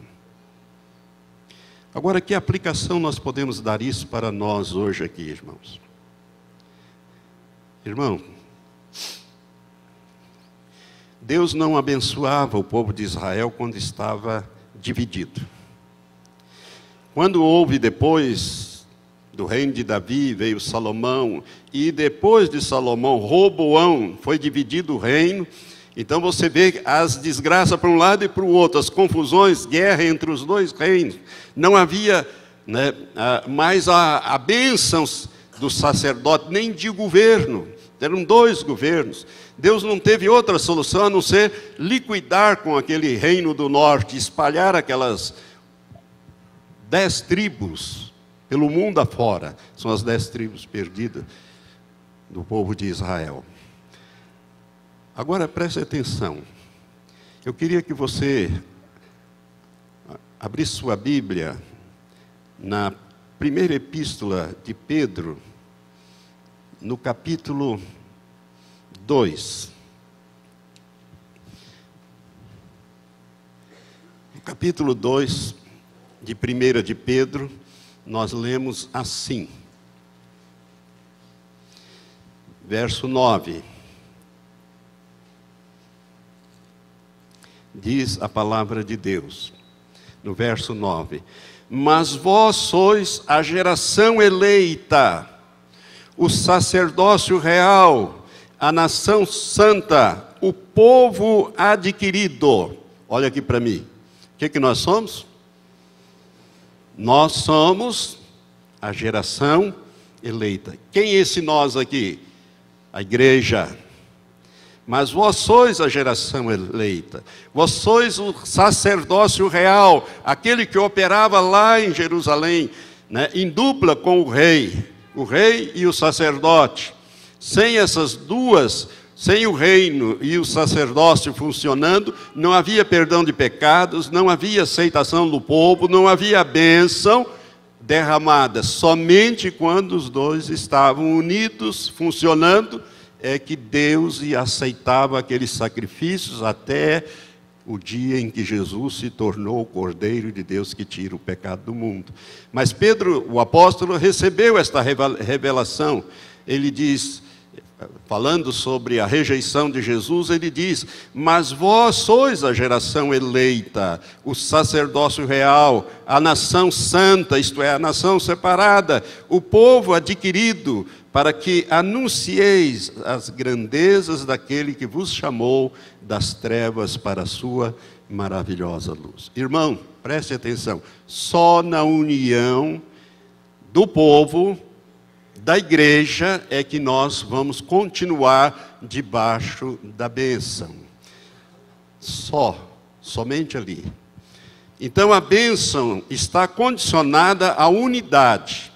Agora, que aplicação nós podemos dar isso para nós hoje aqui, irmãos? Irmão, Deus não abençoava o povo de Israel quando estava dividido. Quando houve depois do reino de Davi, veio Salomão, e depois de Salomão, Roboão, foi dividido o reino. Então você vê as desgraças para um lado e para o outro, as confusões, guerra entre os dois reinos. Não havia mais a bênção do sacerdote, nem de governo. Eram dois governos. Deus não teve outra solução a não ser liquidar com aquele reino do norte, espalhar aquelas 10 tribos pelo mundo afora. São as 10 tribos perdidas do povo de Israel. Agora preste atenção. Eu queria que você abrisse sua Bíblia na primeira epístola de Pedro, no capítulo 2. No capítulo 2 de 1 de Pedro, nós lemos assim, verso 9. diz a palavra de Deus, no verso 9: mas vós sois a geração eleita, o sacerdócio real, a nação santa, o povo adquirido. Olha aqui para mim, o que nós somos? Nós somos a geração eleita. Quem é esse nós aqui? A igreja. Mas vós sois a geração eleita, vós sois o sacerdócio real, aquele que operava lá em Jerusalém, né, em dupla com o rei e o sacerdote. Sem essas duas, sem o reino e o sacerdócio funcionando, não havia perdão de pecados, não havia aceitação do povo, não havia bênção derramada. Somente quando os dois estavam unidos, funcionando, é que Deus aceitava aqueles sacrifícios até o dia em que Jesus se tornou o Cordeiro de Deus que tira o pecado do mundo. Mas Pedro, o apóstolo, recebeu esta revelação. Ele diz, falando sobre a rejeição de Jesus, ele diz: mas vós sois a geração eleita, o sacerdócio real, a nação santa, isto é, a nação separada, o povo adquirido, para que anuncieis as grandezas daquele que vos chamou das trevas para a sua maravilhosa luz. Irmão, preste atenção, só na união do povo, da igreja, é que nós vamos continuar debaixo da bênção. Somente ali. Então a bênção está condicionada à unidade,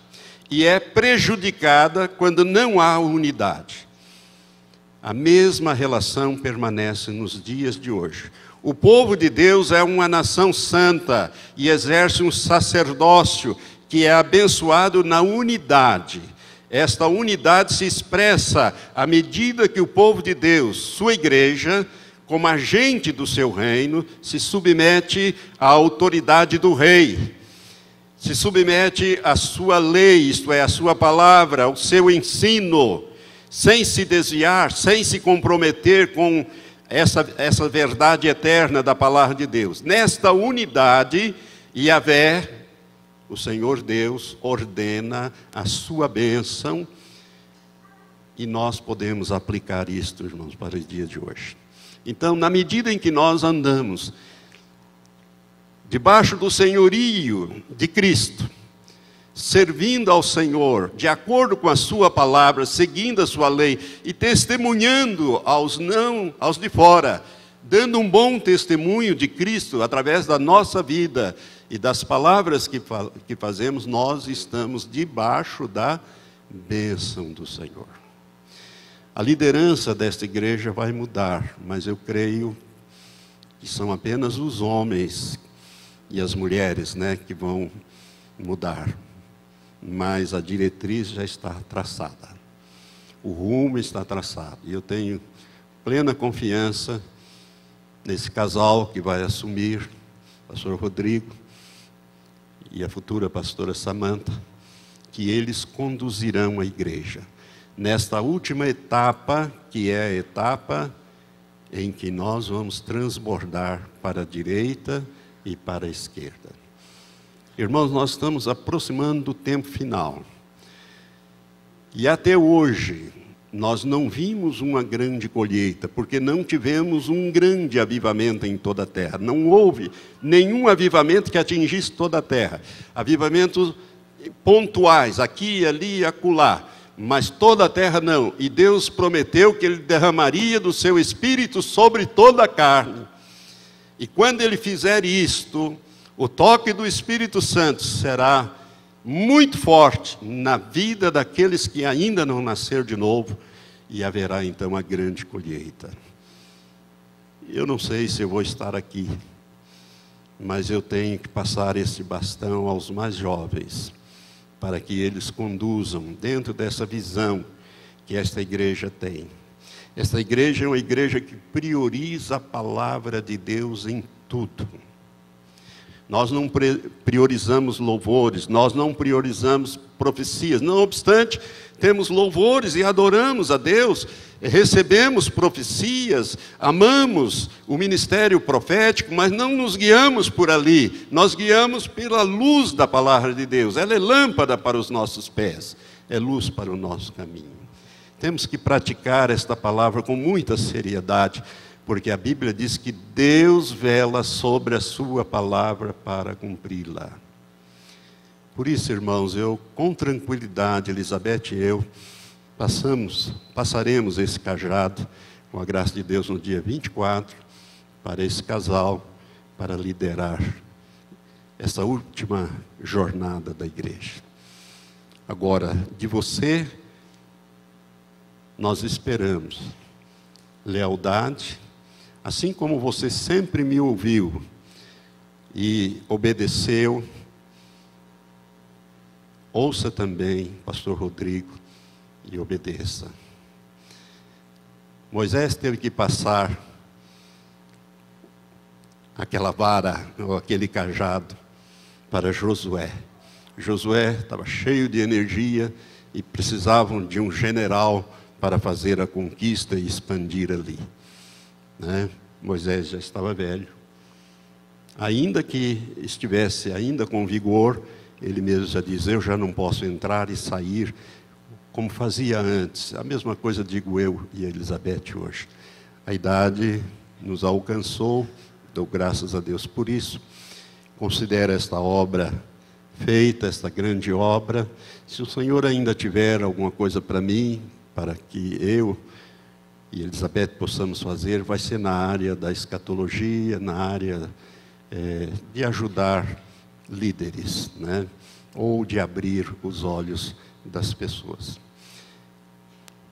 e é prejudicada quando não há unidade. A mesma relação permanece nos dias de hoje. O povo de Deus é uma nação santa e exerce um sacerdócio que é abençoado na unidade. Esta unidade se expressa à medida que o povo de Deus, sua igreja, como agente do seu reino, se submete à autoridade do rei. Se submete à sua lei, isto é, à sua palavra, ao seu ensino, sem se desviar, sem se comprometer com essa verdade eterna da palavra de Deus. Nesta unidade, Yahvé, o Senhor Deus, ordena a sua bênção, e nós podemos aplicar isto, irmãos, para os dias de hoje. Então, na medida em que nós andamos debaixo do senhorio de Cristo, servindo ao Senhor, de acordo com a sua palavra, seguindo a sua lei e testemunhando aos de fora, dando um bom testemunho de Cristo através da nossa vida e das palavras que fazemos, nós estamos debaixo da bênção do Senhor. A liderança desta igreja vai mudar, mas eu creio que são apenas os homens e as mulheres, né, que vão mudar. Mas a diretriz já está traçada. O rumo está traçado. E eu tenho plena confiança nesse casal que vai assumir, pastor Rodrigo e a futura pastora Samantha, que eles conduzirão a igreja nesta última etapa, que é a etapa em que nós vamos transbordar para a direita e para a esquerda. Irmãos, nós estamos aproximando do tempo final. E até hoje, nós não vimos uma grande colheita, porque não tivemos um grande avivamento em toda a terra. Não houve nenhum avivamento que atingisse toda a terra. Avivamentos pontuais, aqui, ali e acolá. Mas toda a terra não. E Deus prometeu que Ele derramaria do seu Espírito sobre toda a carne. E quando Ele fizer isto, o toque do Espírito Santo será muito forte na vida daqueles que ainda não nasceram de novo, e haverá então a grande colheita. Eu não sei se eu vou estar aqui, mas eu tenho que passar esse bastão aos mais jovens, para que eles conduzam dentro dessa visão que esta igreja tem. Esta igreja é uma igreja que prioriza a palavra de Deus em tudo. Nós não priorizamos louvores, nós não priorizamos profecias. Não obstante, temos louvores e adoramos a Deus, recebemos profecias, amamos o ministério profético, mas não nos guiamos por ali. Nós guiamos pela luz da palavra de Deus. Ela é lâmpada para os nossos pés, é luz para o nosso caminho. Temos que praticar esta palavra com muita seriedade, porque a Bíblia diz que Deus vela sobre a sua palavra para cumpri-la. Por isso, irmãos, eu com tranquilidade, Elizabeth e eu, passaremos esse cajado, com a graça de Deus, no dia 24, para esse casal, para liderar essa última jornada da igreja. Agora, de você, nós esperamos lealdade, assim como você sempre me ouviu e obedeceu. Ouça também, pastor Rodrigo, e obedeça. Moisés teve que passar aquela vara, ou aquele cajado, para Josué. Josué estava cheio de energia e precisavam de um general para fazer a conquista e expandir ali. Moisés já estava velho. Ainda que estivesse ainda com vigor, ele mesmo já diz: eu já não posso entrar e sair como fazia antes. A mesma coisa digo eu e a Elizabeth hoje. A idade nos alcançou, dou graças a Deus por isso. Considero esta obra feita, esta grande obra. Se o Senhor ainda tiver alguma coisa para mim, para que eu e Elizabeth possamos fazer, vai ser na área da escatologia, na área de ajudar líderes, ou de abrir os olhos das pessoas.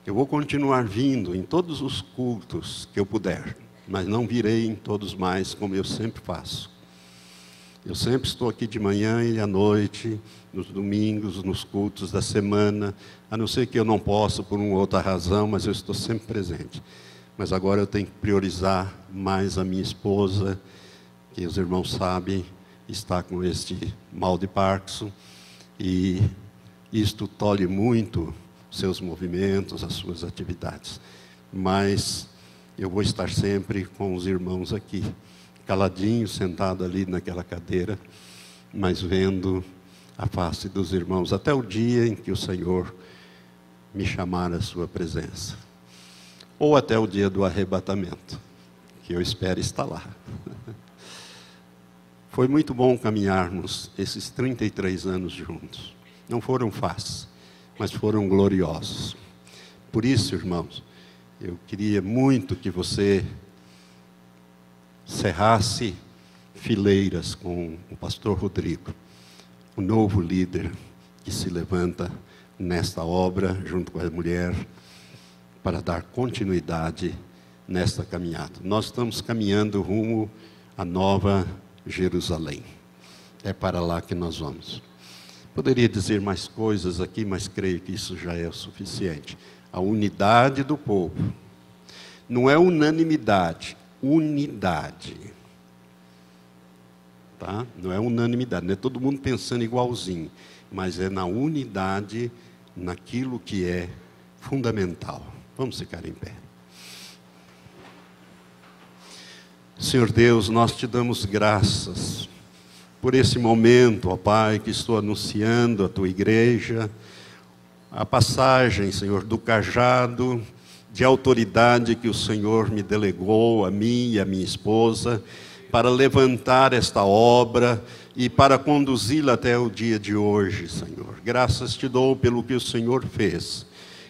Eu vou continuar vindo em todos os cultos que eu puder, mas não virei em todos mais, como eu sempre faço. Eu sempre estou aqui de manhã e à noite, nos domingos, nos cultos da semana, a não ser que eu não possa por uma outra razão, mas eu estou sempre presente. Mas agora eu tenho que priorizar mais a minha esposa, que os irmãos sabem, está com este mal de Parkinson, e isto tolhe muito seus movimentos, as suas atividades. Mas eu vou estar sempre com os irmãos aqui, caladinho, sentado ali naquela cadeira, mas vendo a face dos irmãos, até o dia em que o Senhor me chamar à sua presença. Ou até o dia do arrebatamento, que eu espero estar lá. Foi muito bom caminharmos esses 33 anos juntos. Não foram fáceis, mas foram gloriosos. Por isso, irmãos, eu queria muito que você cerrasse fileiras com o pastor Rodrigo, o novo líder que se levanta nesta obra, junto com a mulher, para dar continuidade nesta caminhada. Nós estamos caminhando rumo à Nova Jerusalém. É para lá que nós vamos. Poderia dizer mais coisas aqui, mas creio que isso já é o suficiente. A unidade do povo. Não é unanimidade, unidade. Tá? Não é unanimidade, não é todo mundo pensando igualzinho, mas é na unidade, naquilo que é fundamental. Vamos ficar em pé. Senhor Deus, nós te damos graças por esse momento, ó Pai, que estou anunciando à tua igreja, a passagem, Senhor, do cajado de autoridade que o Senhor me delegou, a mim e a minha esposa, para levantar esta obra e para conduzi-la até o dia de hoje, Senhor. Graças te dou pelo que o Senhor fez.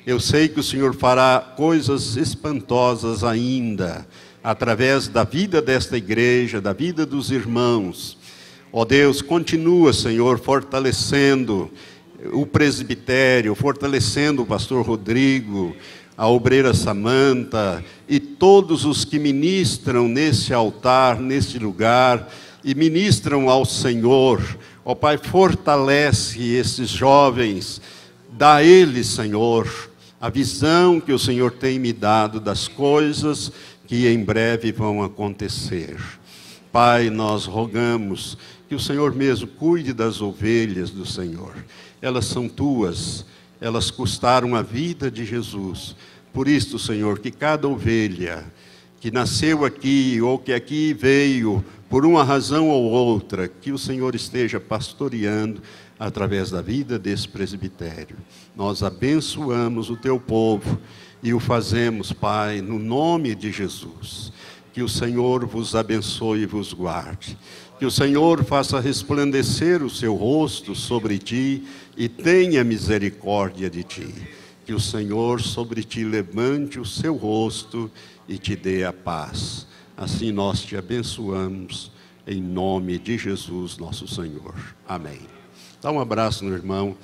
Eu sei que o Senhor fará coisas espantosas ainda, através da vida desta igreja, da vida dos irmãos. Ó Deus, continua, Senhor, fortalecendo o presbitério, fortalecendo o pastor Rodrigo, a obreira Samanta e todos os que ministram nesse altar, nesse lugar, e ministram ao Senhor. Ó Pai, fortalece esses jovens, dá a eles, Senhor, a visão que o Senhor tem me dado das coisas que em breve vão acontecer. Pai, nós rogamos que que o Senhor mesmo cuide das ovelhas do Senhor. Elas são tuas, elas custaram a vida de Jesus. Por isso, Senhor, que cada ovelha que nasceu aqui ou que aqui veio por uma razão ou outra, que o Senhor esteja pastoreando através da vida desse presbitério. Nós abençoamos o teu povo e o fazemos, Pai, no nome de Jesus. Que o Senhor vos abençoe e vos guarde. Que o Senhor faça resplandecer o seu rosto sobre ti e tenha misericórdia de ti. Que o Senhor sobre ti levante o seu rosto e te dê a paz. Assim nós te abençoamos, em nome de Jesus, nosso Senhor. Amém. Dá um abraço no irmão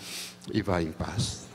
e vá em paz.